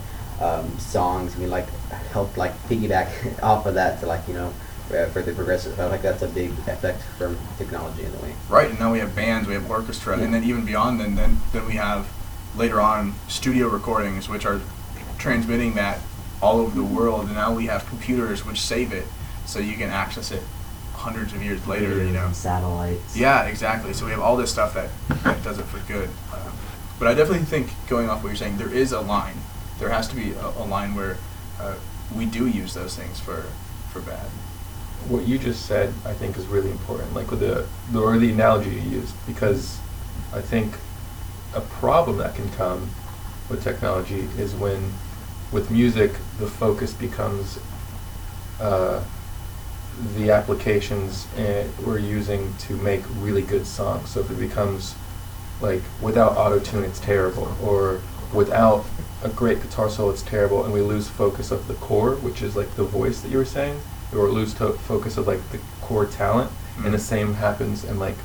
songs, and we like helped like piggyback off of that to like, you know, further progress. I feel like that's a big effect from technology in a way. Right, and now we have bands, we have orchestra, and then even beyond then we have later on studio recordings, which are transmitting that all over the world, and now we have computers which save it, so you can access it hundreds of years later, you know. Satellites. Yeah, exactly. So we have all this stuff that does it for good. But I definitely think, going off what you're saying, there is a line. There has to be a line where we do use those things for bad. What you just said, I think, is really important, like with the analogy you used, because I think a problem that can come with technology is when, with music, the focus becomes the applications we're using to make really good songs. So if it becomes like without auto-tune, it's terrible, or without a great guitar solo, it's terrible, and we lose focus of the core, which is like the voice that you were saying, or lose focus of like the core talent. And the same happens in like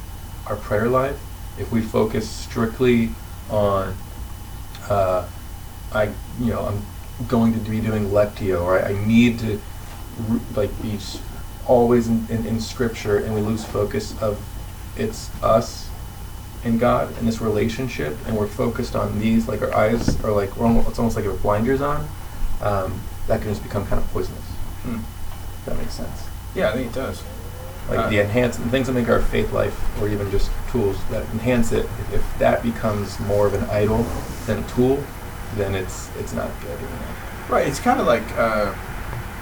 our prayer life. If we focus strictly on I'm going to be doing lectio, or I need to like be always in scripture, and we lose focus of it's us and God and this relationship, and we're focused on these, like our eyes are like, it's almost like we have blinders on, that can just become kind of poisonous. If that makes sense. Yeah, I think it does. Like the things that make our faith life, or even just tools that enhance it, if that becomes more of an idol than a tool, then it's not good anymore. Right, it's kind of like,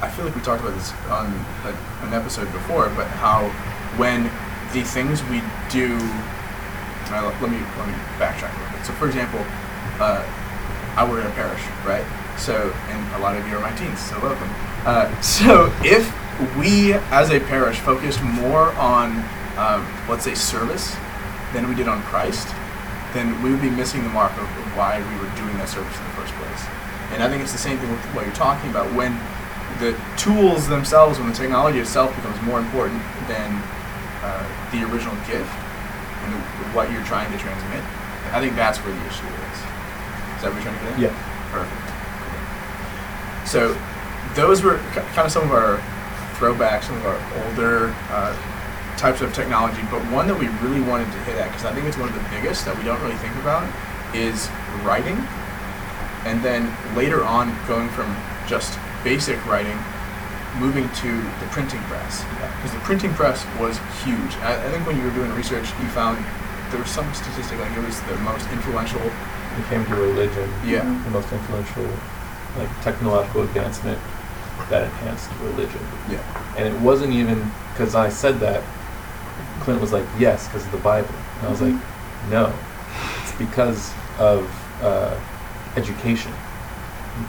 I feel like we talked about this on an episode before, but how when the things we do, let me backtrack a little bit. So for example, I work in a parish, right? So, and a lot of you are my teens, so welcome. So if we as a parish focused more on, let's say, service than we did on Christ, then we would be missing the mark of why we were doing that service in the first place. And I think it's the same thing with what you're talking about. When the tools themselves, when the technology itself becomes more important than the original gift and what you're trying to transmit, I think that's where the issue is. Is that what you're trying to get at? Yeah. Perfect. So those were kind of some of our throwbacks, some of our older types of technology, but one that we really wanted to hit at, because I think it's one of the biggest that we don't really think about, is writing. And then later on, going from just basic writing, moving to the printing press. Because the printing press was huge. I think when you were doing research, you found there was some statistic, like it was the most influential. When it came to religion, the most influential, like, technological advancement that enhanced religion. Yeah. And it wasn't even because I said that. Clint was like, yes, because of the Bible. And I was like, no, it's because of education.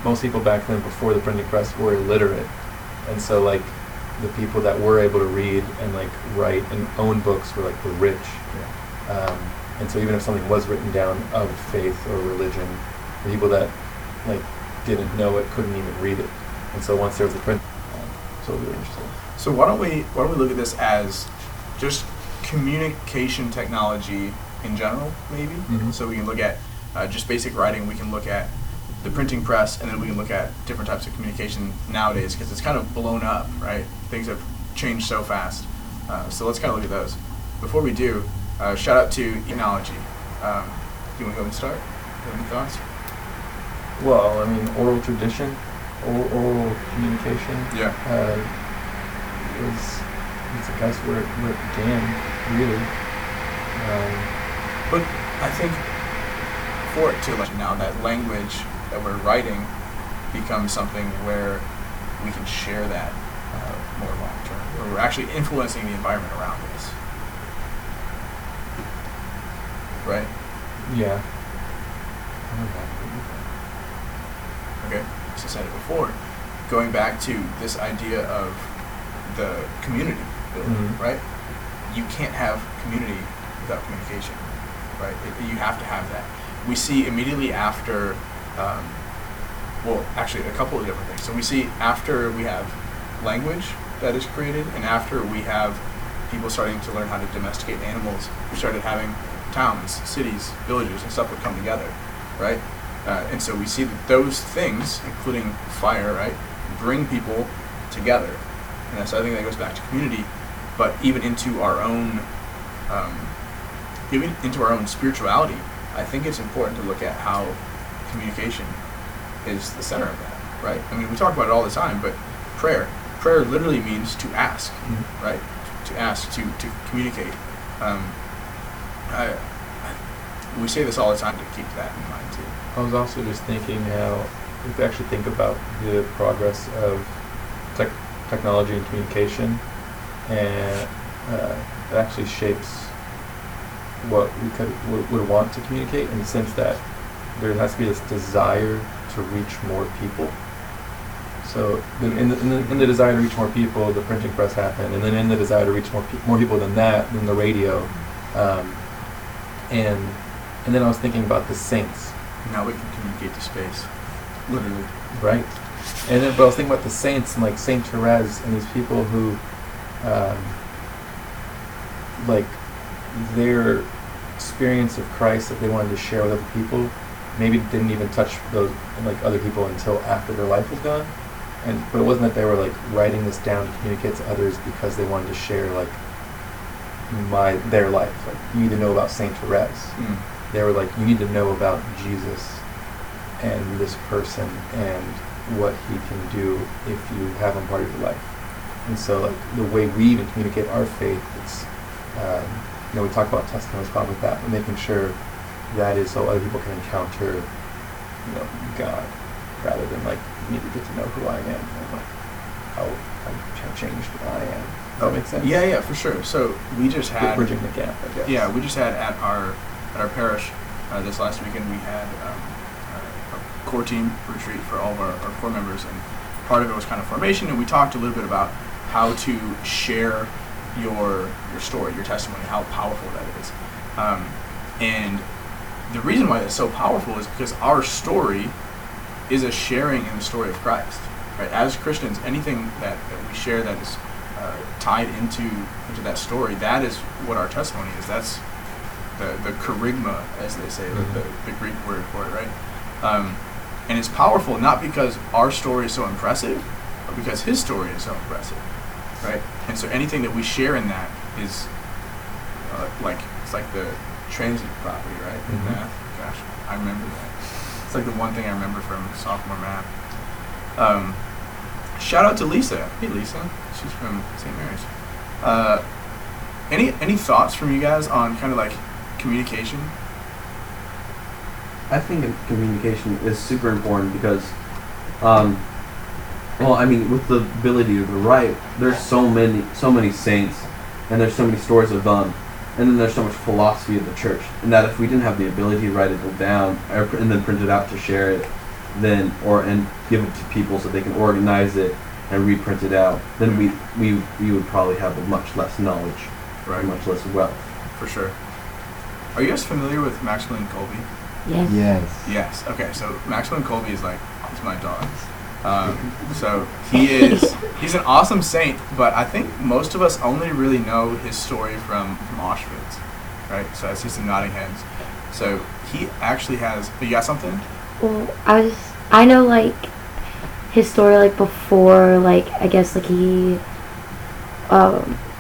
Most people back then, before the printing press, were illiterate. And so, like, the people that were able to read and, like, write and own books were, like, the rich. And so even if something was written down of faith or religion, the people that, like, didn't know it couldn't even read it. And so once there was a print, so really interesting. So why don't we look at this as just communication technology in general, maybe? So we can look at just basic writing, we can look at the printing press, and then we can look at different types of communication nowadays, because it's kind of blown up, right? Things have changed so fast. So let's kind of look at those. Before we do, shout out to technology. Do you want to go and start? Any thoughts? Well, I mean, oral tradition, oral communication. Yeah. That's where it began, really. But I think for it to, like, now that language that we're writing becomes something where we can share that more long term, where we're actually influencing the environment around us. Right? Yeah. Okay, so I said it before, going back to this idea of the community building, right? You can't have community without communication, right? You have to have that. We see immediately after, well, actually a couple of different things. So we see after we have language that is created, and after we have people starting to learn how to domesticate animals, we started having towns, cities, villages, and stuff would come together, right? And so we see that those things, including fire, right, bring people together. And so I think that goes back to community, but even into our own spirituality. I think it's important to look at how communication is the center of that, right? I mean, we talk about it all the time, but prayer literally means to ask, right? To ask, to communicate. We say this all the time to keep that in mind too. I was also just thinking how, if you actually think about the progress of technology and communication, and it actually shapes what we would want to communicate, in the sense that there has to be this desire to reach more people. So in the desire to reach more people, the printing press happened, and then in the desire to reach more people than that, then the radio, and then I was thinking about the saints. Now we can communicate to space, literally. Right. And then, but I was thinking about the saints, and like Saint Therese, and these people who, like, their experience of Christ that they wanted to share with other people, maybe didn't even touch those, like, other people until after their life was gone. But it wasn't that they were like writing this down to communicate to others because they wanted to share like their life. Like, you need to know about Saint Therese. They were like, you need to know about Jesus and this person and what he can do if you have him part of your life. And so, like, the way we even communicate our faith, it's we talk about testimonies, with that, but making sure that is so other people can encounter, God, rather than like, you need to get to know who I am and like how I've changed I am. Does that make sense? Yeah, for sure. So we just had bridging the gap, I guess. Yeah, we just had at our parish this last weekend, we had a core team retreat for all of our core members, and part of it was kind of formation, and we talked a little bit about how to share your story, your testimony, how powerful that is. And the reason why that's so powerful is because our story is a sharing in the story of Christ. Right? As Christians, anything that we share that is tied into that story, that is what our testimony is. That's the kerygma, as they say, the Greek word for it, right? And it's powerful not because our story is so impressive, but because his story is so impressive, right? And so anything that we share in that is it's like the transient property, right? In math. Gosh, I remember that. It's like the one thing I remember from sophomore math. Shout out to Lisa. Hey, Lisa. She's from St. Mary's. Any thoughts from you guys on kind of like communication? I think communication is super important because, with the ability to write, there's so many saints, and there's so many stories of them, and then there's so much philosophy of the church, and that if we didn't have the ability to write it down and then print it out to share it, and give it to people so they can organize it and reprint it out, then we would probably have a much less knowledge, right? Much less wealth. For sure. Are you guys familiar with Maximilian Kolbe? Yes. Yes. Okay. So Maximilian Kolbe is my dog. So he's an awesome saint, but I think most of us only really know his story from Auschwitz, right? So I see some nodding heads. So he actually has. You got something? Well, I know like his story like before, like I guess like he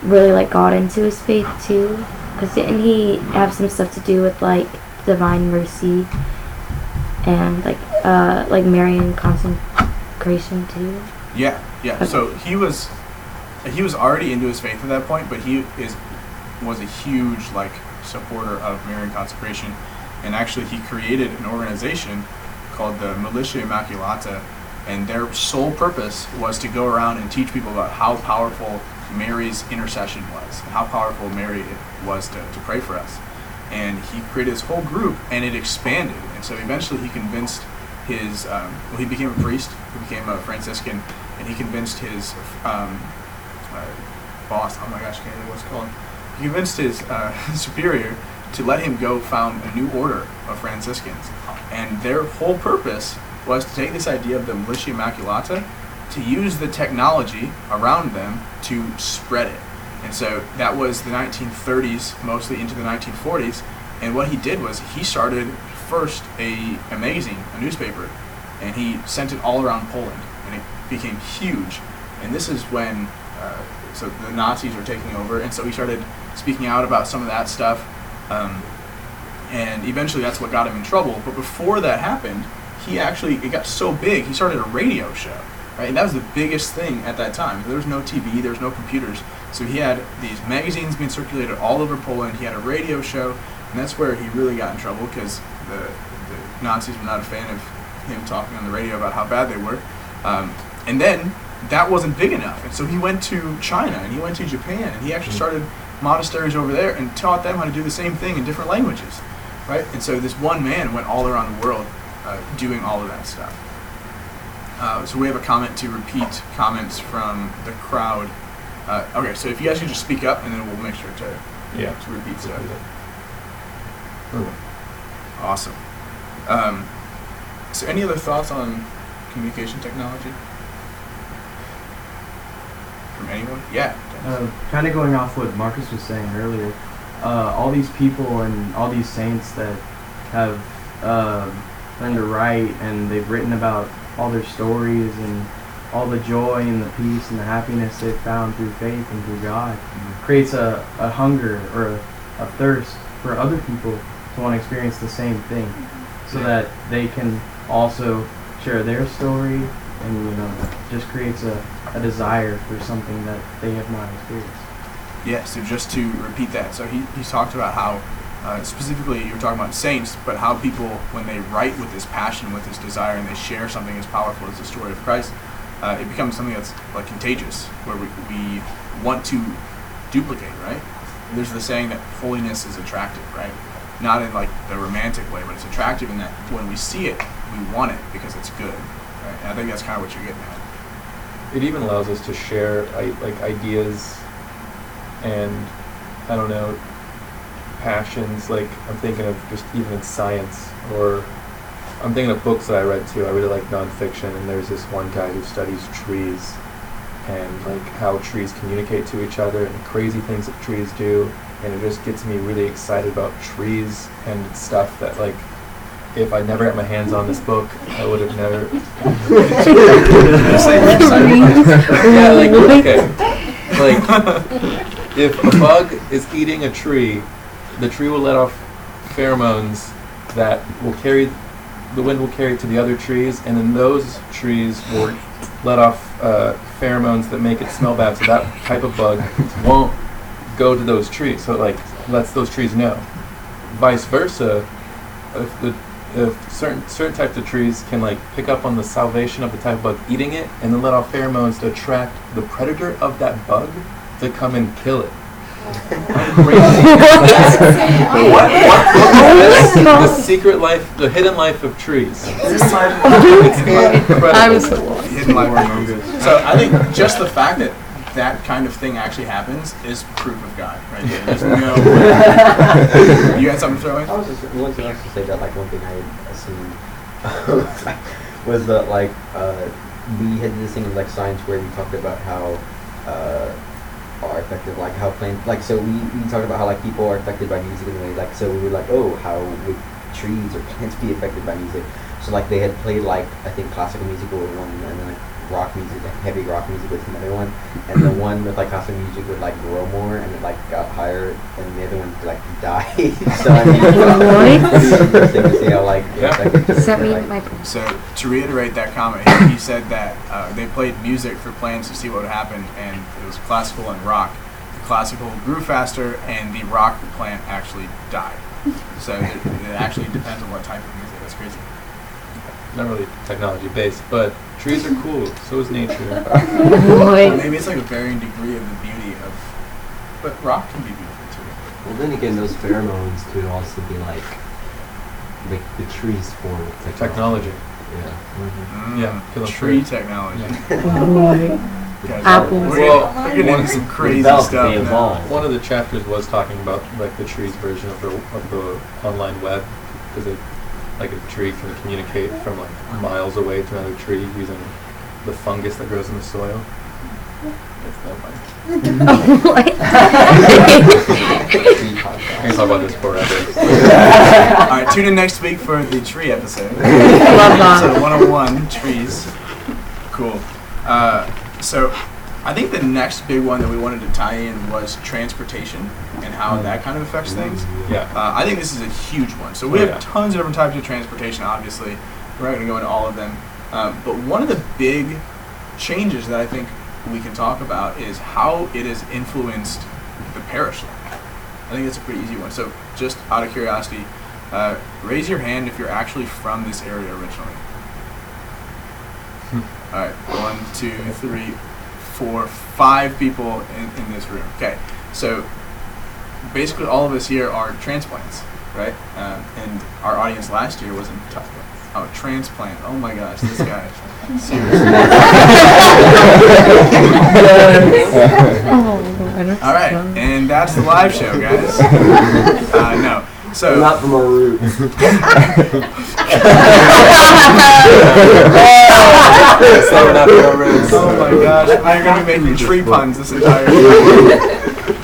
really like got into his faith too, because didn't he have some stuff to do with like divine mercy and like Marian consecration too? Yeah. Okay. So he was already into his faith at that point, but he was a huge like supporter of Marian consecration, and actually he created an organization called the Militia Immaculata, and their sole purpose was to go around and teach people about how powerful Mary's intercession was, and how powerful Mary was to pray for us. And he created this whole group, and it expanded. And so eventually he convinced his, he became a priest, he became a Franciscan, and he convinced his boss, oh my gosh, I can't remember what it's called. He convinced his superior to let him go found a new order of Franciscans. And their whole purpose was to take this idea of the Militia Immaculata, to use the technology around them to spread it. And so that was the 1930s, mostly into the 1940s. And what he did was he started first a magazine, a newspaper, and he sent it all around Poland, and it became huge. And this is when so the Nazis were taking over, and so he started speaking out about some of that stuff, and eventually that's what got him in trouble. But before that happened, it got so big, he started a radio show, right? And that was the biggest thing at that time. There was no TV, there was no computers, so he had these magazines being circulated all over Poland. He had a radio show, and that's where he really got in trouble, because the Nazis were not a fan of him talking on the radio about how bad they were. And then that wasn't big enough, and so he went to China, and he went to Japan, and he actually started monasteries over there and taught them how to do the same thing in different languages, right? And so this one man went all around the world doing all of that stuff. So we have a comment to repeat comments from the crowd. Okay, so if you guys could just speak up, and then we'll make sure to repeat stuff. Awesome. So any other thoughts on communication technology? From anyone? Yeah. Kind of going off what Marcus was saying earlier, all these people and all these saints that have learned to write, and they've written about all their stories and all the joy and the peace and the happiness they've found through faith and through God, creates a hunger or a thirst for other people to want to experience the same thing, so that they can also share their story, and just creates a desire for something that they have not experienced. Yeah, so just to repeat that, so he's talked about how, specifically you're talking about saints, but how people, when they write with this passion, with this desire, and they share something as powerful as the story of Christ, it becomes something that's like contagious, where we want to duplicate, right? There's the saying that holiness is attractive, right? Not in like the romantic way, but it's attractive in that when we see it, we want it because it's good, right? And I think that's kind of what you're getting at. It even allows us to share like ideas and, I don't know, passions. Like, I'm thinking of just even in science, or I'm thinking of books that I read too. I really like nonfiction, and there's this one guy who studies trees and like how trees communicate to each other and the crazy things that trees do, and it just gets me really excited about trees and stuff that, like, if I never had my hands on this book, I would have never. Yeah, like, okay, like if a bug is eating a tree, the tree will let off pheromones that will carry, the wind will carry it to the other trees, and then those trees will let off pheromones that make it smell bad, so that type of bug won't go to those trees, so it like lets those trees know. Vice versa, if certain types of trees can like pick up on the salvation of the type of bug eating it, and then let off pheromones to attract the predator of that bug to come and kill it. The secret life, the hidden life of trees. It's incredible. Hidden life of trees. So I think just the fact that that kind of thing actually happens is proof of God, right there. There's no way. You got something to throw in? I was just wanted to say that, like, one thing I had seen was that, like, we had this thing in, like, science where we talked about how are affected, like, how plants, like, so we talked about how, like, people are affected by music in a way, like, so we were like, oh, how would trees or plants be affected by music? So, like, they had played, like, I think classical music was one, and then, like, rock music, like heavy rock music was another one, and the one with like classical music would like grow more and it like got higher, and the other one like died. So I mean, it's interesting to see how like So to reiterate that comment, he said that they played music for plants to see what would happen, and it was classical and rock. The classical grew faster, and the rock plant actually died. So it actually depends on what type of music. That's crazy. Not really technology based, but trees are cool. So is nature. Maybe it's like a varying degree of the beauty of, but rock can be beautiful too. Well, then again, those pheromones could also be like the trees form of technology. Yeah. Tree technology. Apples. Well, we're getting into some crazy stuff now. One of the chapters was talking about like the trees version of the online web, because like a tree can communicate from like miles away to another tree using the fungus that grows in the soil. What? I can talk about this forever. Alright, tune in next week for the tree episode. Love that. So 101, trees. Cool. So I think the next big one that we wanted to tie in was transportation and how that kind of affects things. Yeah. I think this is a huge one. So we have tons of different types of transportation, obviously. We're not going to go into all of them. But one of the big changes that I think we can talk about is how it has influenced the parish life. I think that's a pretty easy one. So just out of curiosity, raise your hand if you're actually from this area originally. All right, 1, 2, 3, 4, 5 people in this room. Okay, so basically all of us here are transplants, right? And our audience last year was in transplant. Oh my gosh, this guy. Seriously. All right, and that's the live show, guys. No. So We're not from our roots. So we're not from our roots. Oh my gosh, I'm gonna be making tree puns this entire time.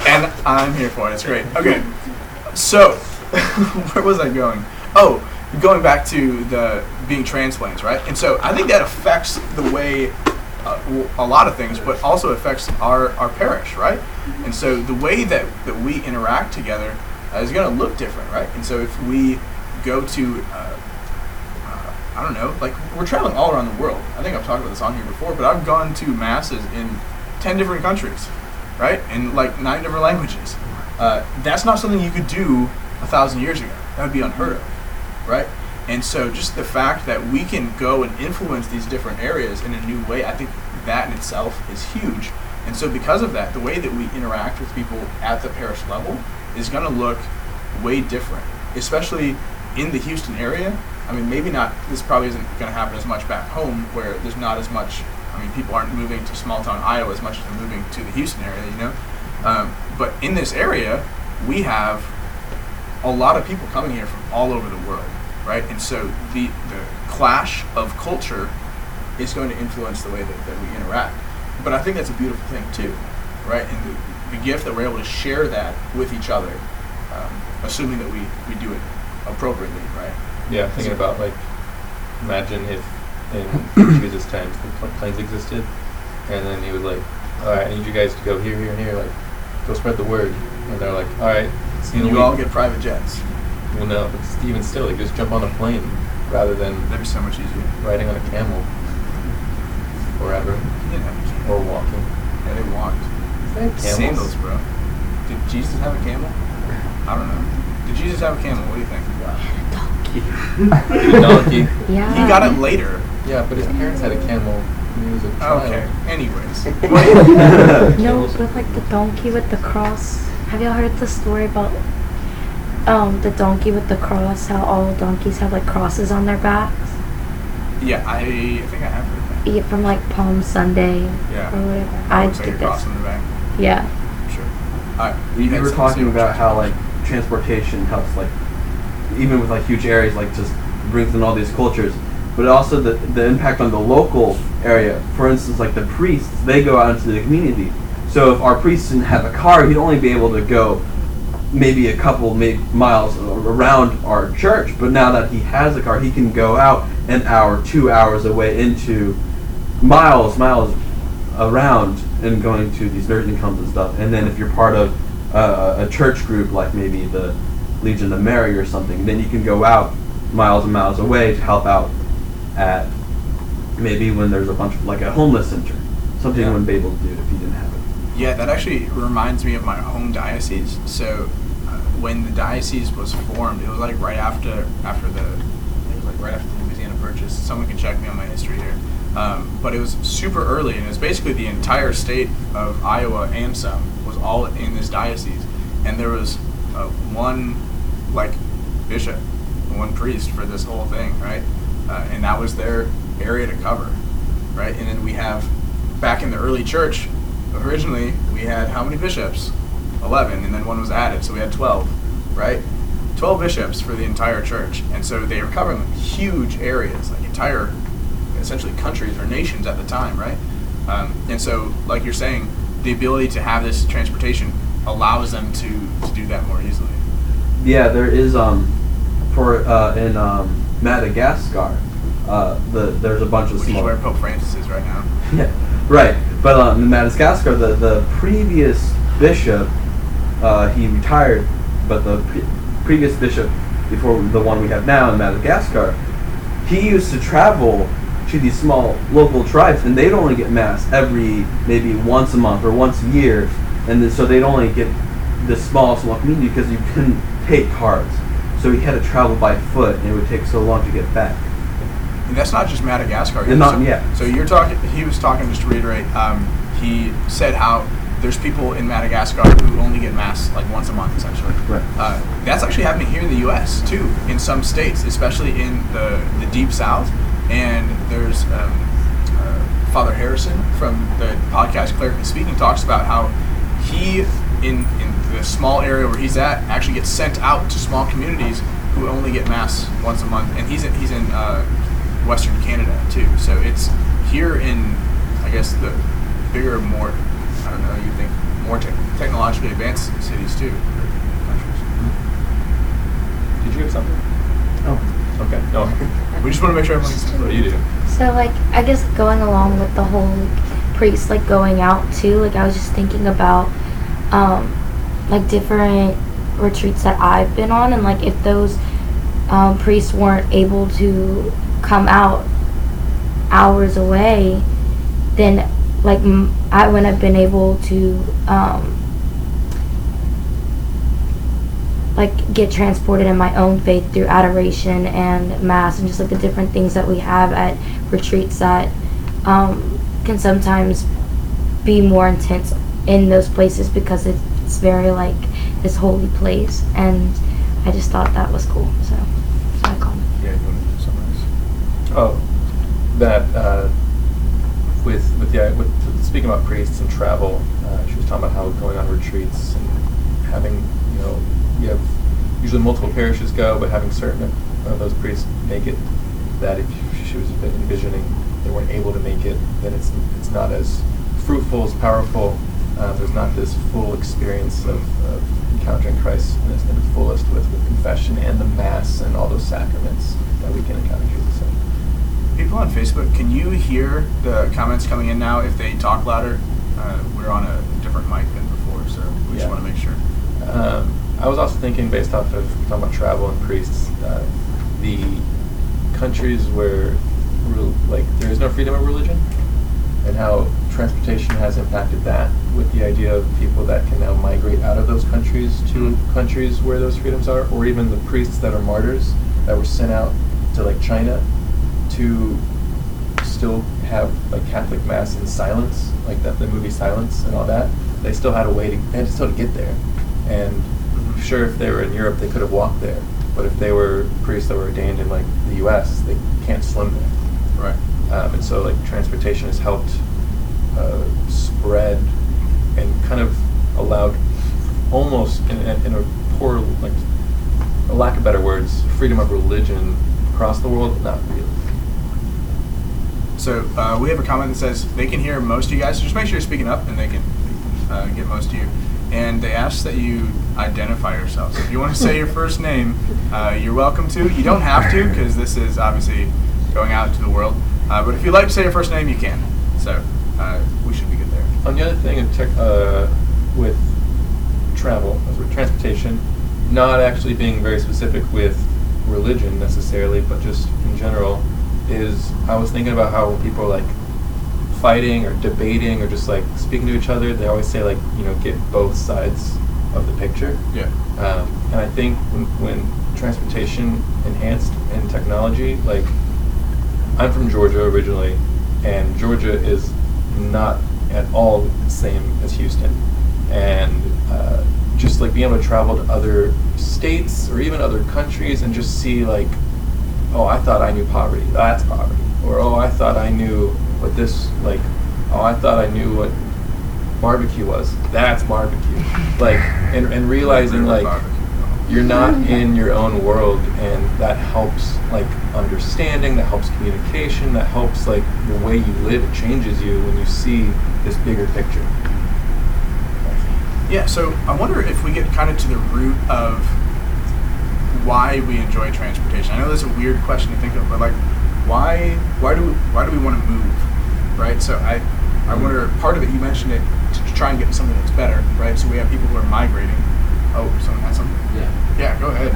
And I'm here for it. It's great. Okay. So where was I going? Oh, going back to the being transplants, right? And so I think that affects the way a lot of things, but also affects our parish, right? And so the way that we interact together is going to look different, right? And so if we go to, I don't know, like we're traveling all around the world. I think I've talked about this on here before, but I've gone to masses in 10 different countries, right? In like 9 different languages. That's not something you could do 1,000 years ago. That would be unheard of, right? And so just the fact that we can go and influence these different areas in a new way, I think that in itself is huge. And so because of that, the way that we interact with people at the parish level is going to look way different, especially in the Houston area. I mean, maybe not, this probably isn't going to happen as much back home where there's not as much, I mean, people aren't moving to small town Iowa as much as they're moving to the Houston area, you know? But in this area, we have a lot of people coming here from all over the world, right? And so the clash of culture is going to influence the way that we interact. But I think that's a beautiful thing too, right? And the gift that we're able to share that with each other, assuming that we do it appropriately, right? Yeah, thinking about like, imagine if in Jesus' times the planes existed, and then he was like, all right, I need you guys to go here, here, and here, like, go spread the word. And they're like, all right, see you in a You week. all get private jets. Well, no, but even still, like, just jump on a plane rather than That'd be so much easier. riding on a camel forever He didn't have a camel. or walking. Yeah, they walked. They have camels. Sandals, bro. Did Jesus have a camel? I don't know. Did Jesus have a camel? What do you think? A donkey. Yeah. He got it later. Yeah, but his parents had a camel when he was a child. Okay. Anyways. No, but like the donkey with the cross. Have y'all heard the story about the donkey with the cross? How all donkeys have like crosses on their backs? Yeah, I think I have heard that. Yeah, from like Palm Sunday Yeah. or whatever. I Looks like a did cross this. on the back. Yeah. Sure. Alright. You were talking about how like transportation helps, like even with like huge areas, like just brings in all these cultures, but also the impact on the local area. For instance, like the priests, they go out into the community. So if our priest didn't have a car, he'd only be able to go maybe a couple miles around our church. But now that he has a car, he can go out an hour, 2 hours away into miles around and going to these nursing homes and stuff. And then if you're part of a church group like maybe the Legion of Mary or something, then you can go out miles and miles away to help out at maybe when there's a bunch of, like a homeless center, something you wouldn't be able to do if you didn't have it. Yeah, that actually reminds me of my home diocese. So when the diocese was formed, it was like right after the Louisiana Purchase. Someone can check me on my history here. But it was super early, and it was basically the entire state of Iowa and some was all in this diocese. And there was one like bishop, one priest for this whole thing, right? And that was their area to cover, right? And then we have, back in the early church, originally we had how many bishops? 11, and then one was added, so we had 12, right? 12 bishops for the entire church. And so they were covering huge areas, like entire, essentially countries or nations at the time, right? And so, like you're saying, the ability to have this transportation allows them to do that more easily. Yeah, there is in Madagascar. There's a bunch of Which is small. where Pope Francis is right now. Yeah, right. But in Madagascar, the previous bishop, he retired, but the previous bishop before the one we have now in Madagascar, he used to travel to these small local tribes, and they'd only get mass every maybe once a month or once a year, and then, so they'd only get this small community because you couldn't take cars. So he had to travel by foot, and it would take so long to get back. And that's not just Madagascar. So you're talking. He was talking, just to reiterate. He said how there's people in Madagascar who only get mass like once a month, essentially. Right. That's actually happening here in the U.S. too, in some states, especially in the deep South. And there's Father Harrison from the podcast Clerical Speaking talks about how he in the small area where he's at actually gets sent out to small communities who only get mass once a month, and he's in Western Canada too. So it's here in, I guess, the bigger, more, I don't know, you think more technologically advanced cities too. Did you have something? Oh. Okay. No. We just want to make sure everyone's. What do you do? So like I guess going along with the whole priest like going out too, like I was just thinking about like different retreats that I've been on, and like if those priests weren't able to come out hours away, then like I wouldn't have been able to like get transported in my own faith through adoration and mass and just like the different things that we have at retreats that can sometimes be more intense in those places because it's very like this holy place, and I just thought that was cool. So I called. Yeah, you want to summarize? Oh, that with speaking about priests and travel, she was talking about how going on retreats and having, you have usually multiple parishes go, but having certain of those priests make it, that if she was envisioning they weren't able to make it, then it's not as fruitful, as powerful. There's not this full experience of encountering Christ in the fullest with confession and the Mass and all those sacraments that we can encounter Jesus in. People on Facebook, can you hear the comments coming in now if they talk louder? We're on a different mic than before, so we just want to make sure. I was also thinking, based off of talking about travel and priests, the countries where there is no freedom of religion, and how transportation has impacted that, with the idea of people that can now migrate out of those countries to countries where those freedoms are, or even the priests that are martyrs that were sent out to like China to still have like Catholic Mass in silence, like the movie Silence and all that. They still had they had to get there. And sure, if they were in Europe, they could have walked there. But if they were priests that were ordained in like the U.S., they can't swim there. Right. And so like transportation has helped spread and kind of allowed almost in a poor, like a lack of better words, freedom of religion across the world, but not really. So we have a comment that says they can hear most of you guys, so just make sure you're speaking up and they can get most of you. And they ask that you identify yourselves. If you want to say your first name, you're welcome to. You don't have to, because this is obviously going out to the world. But if you'd like to say your first name, you can. So we should be good there. On the other thing, with travel, with transportation, not actually being very specific with religion necessarily, but just in general, is I was thinking about how when people are like fighting or debating or just like speaking to each other, they always say like, get both sides of the picture. Yeah. And I think when transportation enhanced and technology, like I'm from Georgia originally, and Georgia is not at all the same as Houston. And just like being able to travel to other states or even other countries and just see like, oh, I thought I knew poverty. That's poverty. Or, oh, I thought I knew what this, like, oh, I thought I knew what barbecue was. That's barbecue. Like, and realizing, like, you're not in your own world, and that helps, like, understanding, that helps communication, that helps like the way you live. It changes you when you see this bigger picture. Yeah, so I wonder if we get kind of to the root of why we enjoy transportation. I know that's a weird question to think of, but like, why do we want to move, right? So I wonder, part of it, you mentioned it, to try and get something that's better, right? So we have people who are migrating. Oh, someone has something? Yeah. Yeah, go ahead.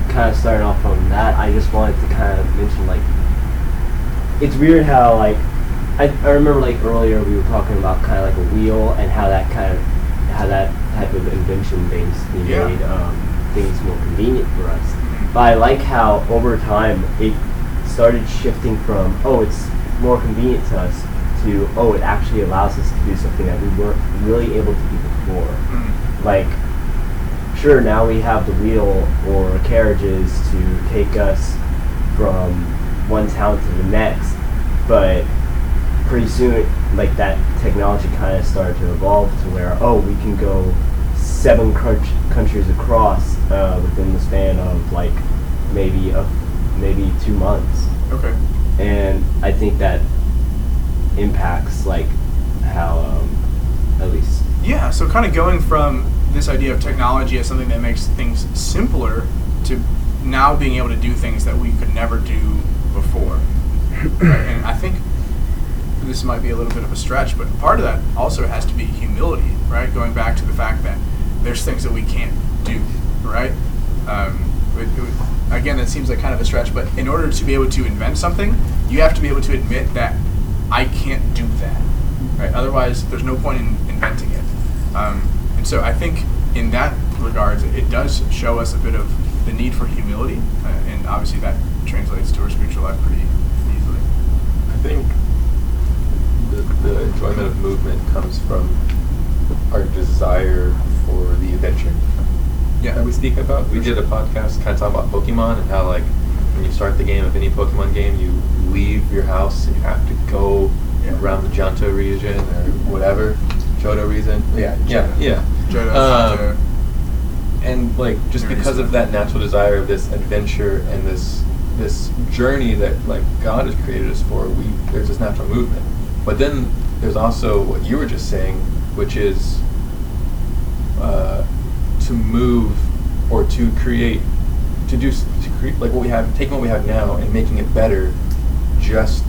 Kind of starting off from that, I just wanted to kind of mention, like, it's weird how, like, I remember, like, earlier we were talking about kind of like a wheel and how that type of invention basically made things more convenient for us. But I like how over time it started shifting from, oh, it's more convenient to us, to, oh, it actually allows us to do something that we weren't really able to do before. Like, sure, now we have the wheel or carriages to take us from one town to the next, but pretty soon, like, that technology kind of started to evolve to where, oh, we can go 7 countries across within the span of like maybe 2 months. Okay. And I think that impacts like how at least. Yeah, so kind of going from this idea of technology as something that makes things simpler to now being able to do things that we could never do before. Right? And I think this might be a little bit of a stretch, but part of that also has to be humility, right? Going back to the fact that there's things that we can't do, right? Again, that seems like kind of a stretch, but in order to be able to invent something, you have to be able to admit that I can't do that, right? Otherwise, there's no point in inventing it. And so I think in that regards, it does show us a bit of the need for humility, and obviously that translates to our spiritual life pretty easily. I think the enjoyment of movement comes from our desire for the adventure that we speak about. We did a podcast kind of talking about Pokemon and how, like, when you start the game of any Pokemon game, you leave your house and you have to go around the Johto region or whatever, Johto region. Johto. And like, just because of that natural desire of this adventure and this journey that like God has created us for, there's this natural movement. But then there's also what you were just saying, which is to move or to create like what we have, taking what we have now and making it better just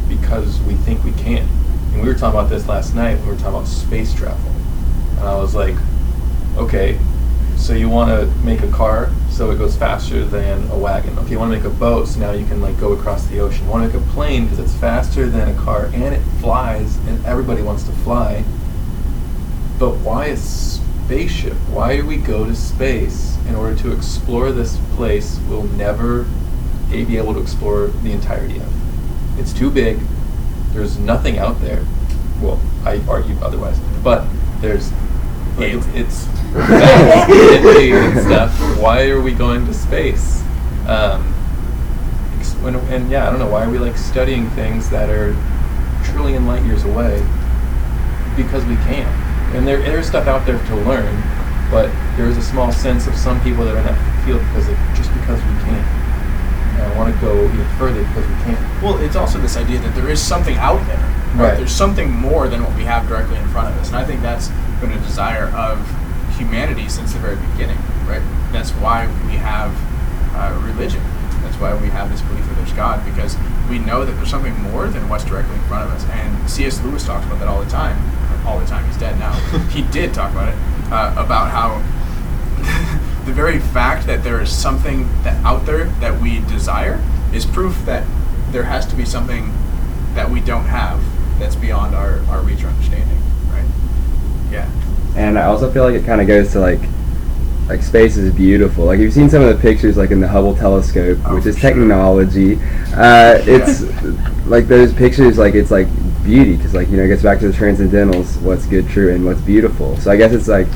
because we think we can. And we were talking about this last night when we were talking about space travel. And I was like, okay, so you want to make a car so it goes faster than a wagon. Okay, you want to make a boat so now you can like go across the ocean. You want to make a plane because it's faster than a car and it flies and everybody wants to fly. But why a spaceship? Why do we go to space in order to explore this place we'll never be able to explore the entirety of? It's too big. There's nothing out there. Well, I argue otherwise. But there's it's and stuff. Why are we going to space? I don't know. Why are we like studying things that are trillion light years away? Because we can. And there's stuff out there to learn, but there's a small sense of some people that are in that field because we can. And I want to go even further because we can. Well, it's also this idea that there is something out there. Right? There's something more than what we have directly in front of us, and I think that's been a desire of humanity since the very beginning, right? That's why we have religion. That's why we have this belief that there's God, because we know that there's something more than what's directly in front of us. And C.S. Lewis talks about that all the time. All the time, he's dead now. He did talk about it, about how the very fact that there is something that out there that we desire is proof that there has to be something that we don't have that's beyond our reach or understanding, right? Yeah. And I also feel like it kind of goes to like space is beautiful. Like, you've seen some of the pictures like in the Hubble telescope, which is technology. It's like those pictures, like it's like beauty, because like, you know, it gets back to the transcendentals, what's good, true, and what's beautiful. So I guess it's like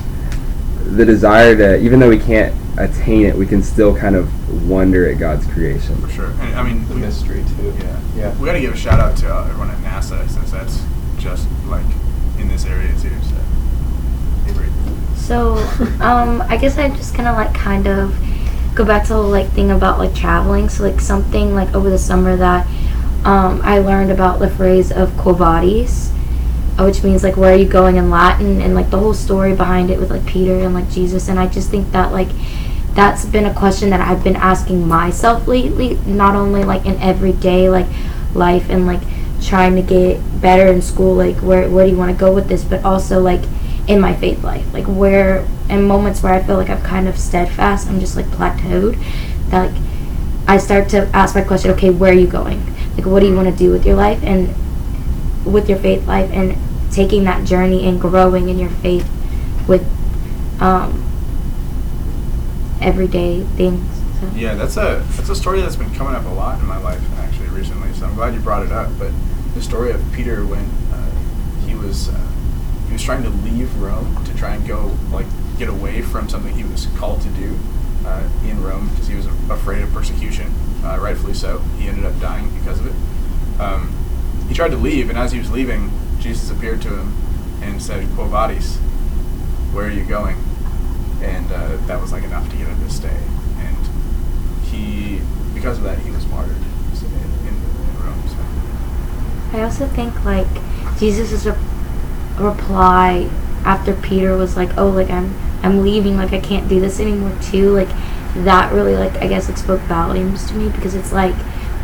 the desire to, even though we can't attain it, we can still kind of wonder at God's creation. For sure. And I mean, the mystery too. Yeah. We got to give a shout out to everyone at NASA, since that's just like in this area too. So I guess I'm just gonna like kind of go back to the whole like thing about like traveling. So like something like over the summer that I learned about the phrase of quo vadis, which means like where are you going in Latin, and like the whole story behind it with like Peter and like Jesus. And I just think that like that's been a question that I've been asking myself lately, not only like in everyday like life and like trying to get better in school, like where do you want to go with this, but also like in my faith life, like where in moments where I feel like I'm kind of steadfast, I'm just like plateaued, that like I start to ask my question, okay, where are you going? Like what do you want to do with your life and with your faith life, and taking that journey and growing in your faith with everyday things. So. Yeah, that's a story that's been coming up a lot in my life actually recently. So I'm glad you brought it up. But the story of Peter when he was trying to leave Rome to try and go like get away from something he was called to do in Rome because he was afraid of persecution, rightfully so. He ended up dying because of it. He tried to leave, and as he was leaving, Jesus appeared to him and said, "Quo vadis, where are you going?" And that was like enough to get him to stay. And he, because of that, he was martyred in Rome. So. I also think like Jesus is a reply after Peter was like, "Oh, like I'm leaving, like I can't do this anymore," too. Like that really like I guess like spoke volumes to me, because it's like,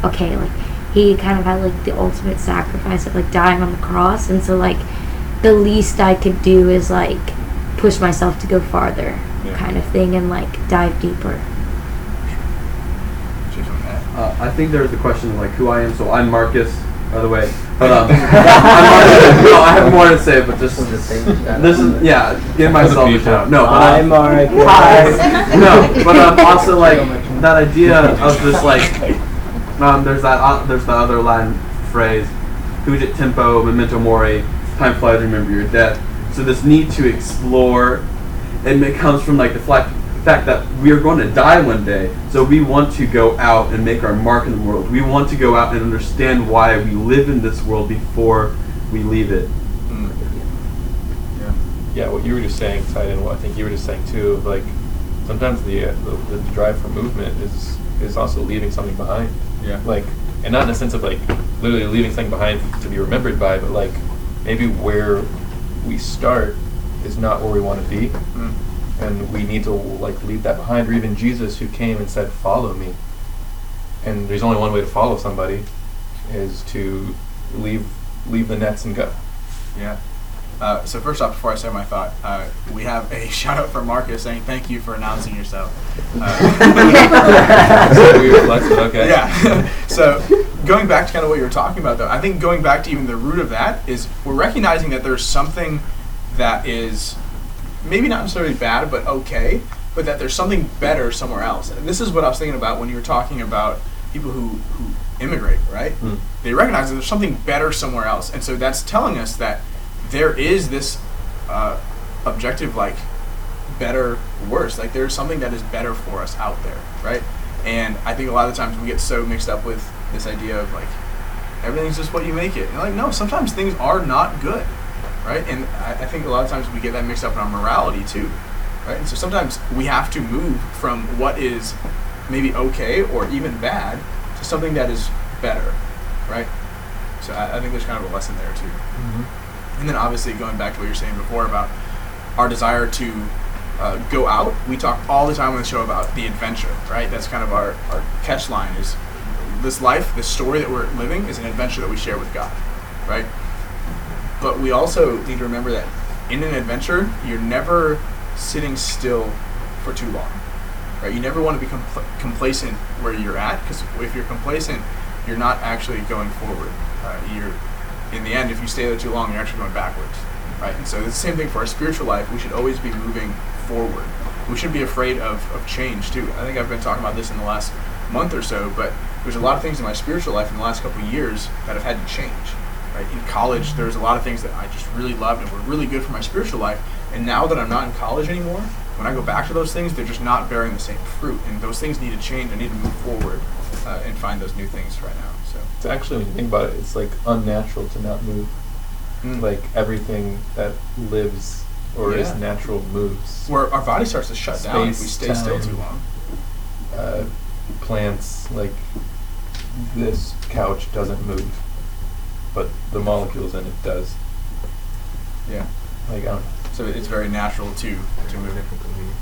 okay, like he kind of had like the ultimate sacrifice of like dying on the cross, and so like the least I could do is like push myself to go farther, kind of thing, and like dive deeper. I think there's the question of like who I am. So I'm Marcus, by the way. But I'm Marcus. No, I have more to say, but just this is give myself a shout. No, but Hi, Marcus. Hi. No, but also like that idea of just like there's the other Latin phrase, "Fugit tempo, memento mori." Time flies, remember your death. So this need to explore, and it comes from like the fact that we are going to die one day. So we want to go out and make our mark in the world. We want to go out and understand why we live in this world before we leave it. Yeah, what you were just saying tied in what I think you were just saying too. Like sometimes the drive for movement is also leaving something behind. Yeah. Like, and not in the sense of like literally leaving something behind to be remembered by, but like maybe where we start is not where we want to be. And we need to like leave that behind. Or even Jesus, who came and said, "Follow me." And there's only one way to follow somebody, is to leave the nets and go. Yeah. So first off, before I say my thought, we have a shout out from Marcus saying thank you for announcing yourself. Okay. Yeah. So going back to kind of what you were talking about, though, I think going back to even the root of that is we're recognizing that there's something that is maybe not necessarily bad, but okay, but that there's something better somewhere else. And this is what I was thinking about when you were talking about people who immigrate, right? They recognize that there's something better somewhere else. And so that's telling us that there is this objective, like, better, worse. Like, there's something that is better for us out there, right? And I think a lot of the times we get so mixed up with this idea of, like, everything's just what you make it. And like, no, sometimes things are not good. Right? And I think a lot of times we get that mixed up in our morality too, right? And so sometimes we have to move from what is maybe okay or even bad to something that is better, right? So I think there's kind of a lesson there too. And then obviously going back to what you were saying before about our desire to go out, we talk all the time on the show about the adventure, right? That's kind of our catch line is this life, this story that we're living is an adventure that we share with God, right? But we also need to remember that in an adventure, you're never sitting still for too long, right? You never want to be complacent where you're at, because if you're complacent, you're not actually going forward. In the end, if you stay there too long, you're actually going backwards, right? And so it's the same thing for our spiritual life. We should always be moving forward. We shouldn't be afraid of change, too. I think I've been talking about this in the last month or so, but there's a lot of things in my spiritual life in the last couple of years that have had to change. Right? In college, there's a lot of things that I just really loved and were really good for my spiritual life. And now that I'm not in college anymore, when I go back to those things, they're just not bearing the same fruit. And those things need to change. I need to move forward and find those new things right now. So it's actually, when you think about it, it's like unnatural to not move. Like everything that lives or is natural moves. Where our body starts to shut down if we stay still too long. plants, like this couch doesn't move, but the molecules in it does. Yeah. Like, I don't know. So it's very natural to move.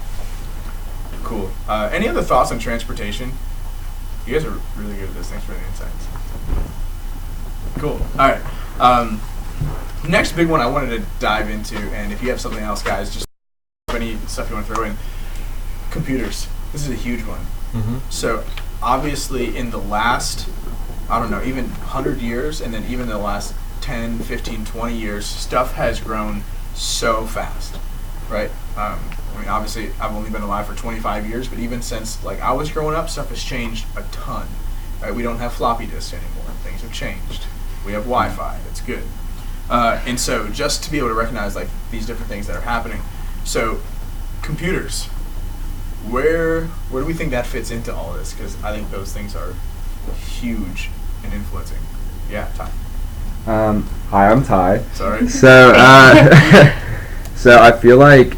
Cool. Any other thoughts on transportation? You guys are really good at this. Thanks for the insights. Cool. All right. Next big one I wanted to dive into, and if you have something else, guys, just any stuff you want to throw in. Computers. This is a huge one. Mm-hmm. So obviously in the last, I don't know, even 100 years, and then even the last 10, 15, 20 years, stuff has grown so fast, right? I mean, obviously, I've only been alive for 25 years, but even since like I was growing up, stuff has changed a ton. Right? We don't have floppy disks anymore. Things have changed. We have Wi-Fi. That's good. And so, just to be able to recognize like these different things that are happening. So, computers. Where do we think that fits into all this? Because I think those things are huge and influencing. Yeah, Ty. Hi, I'm Ty. Sorry. So, so I feel like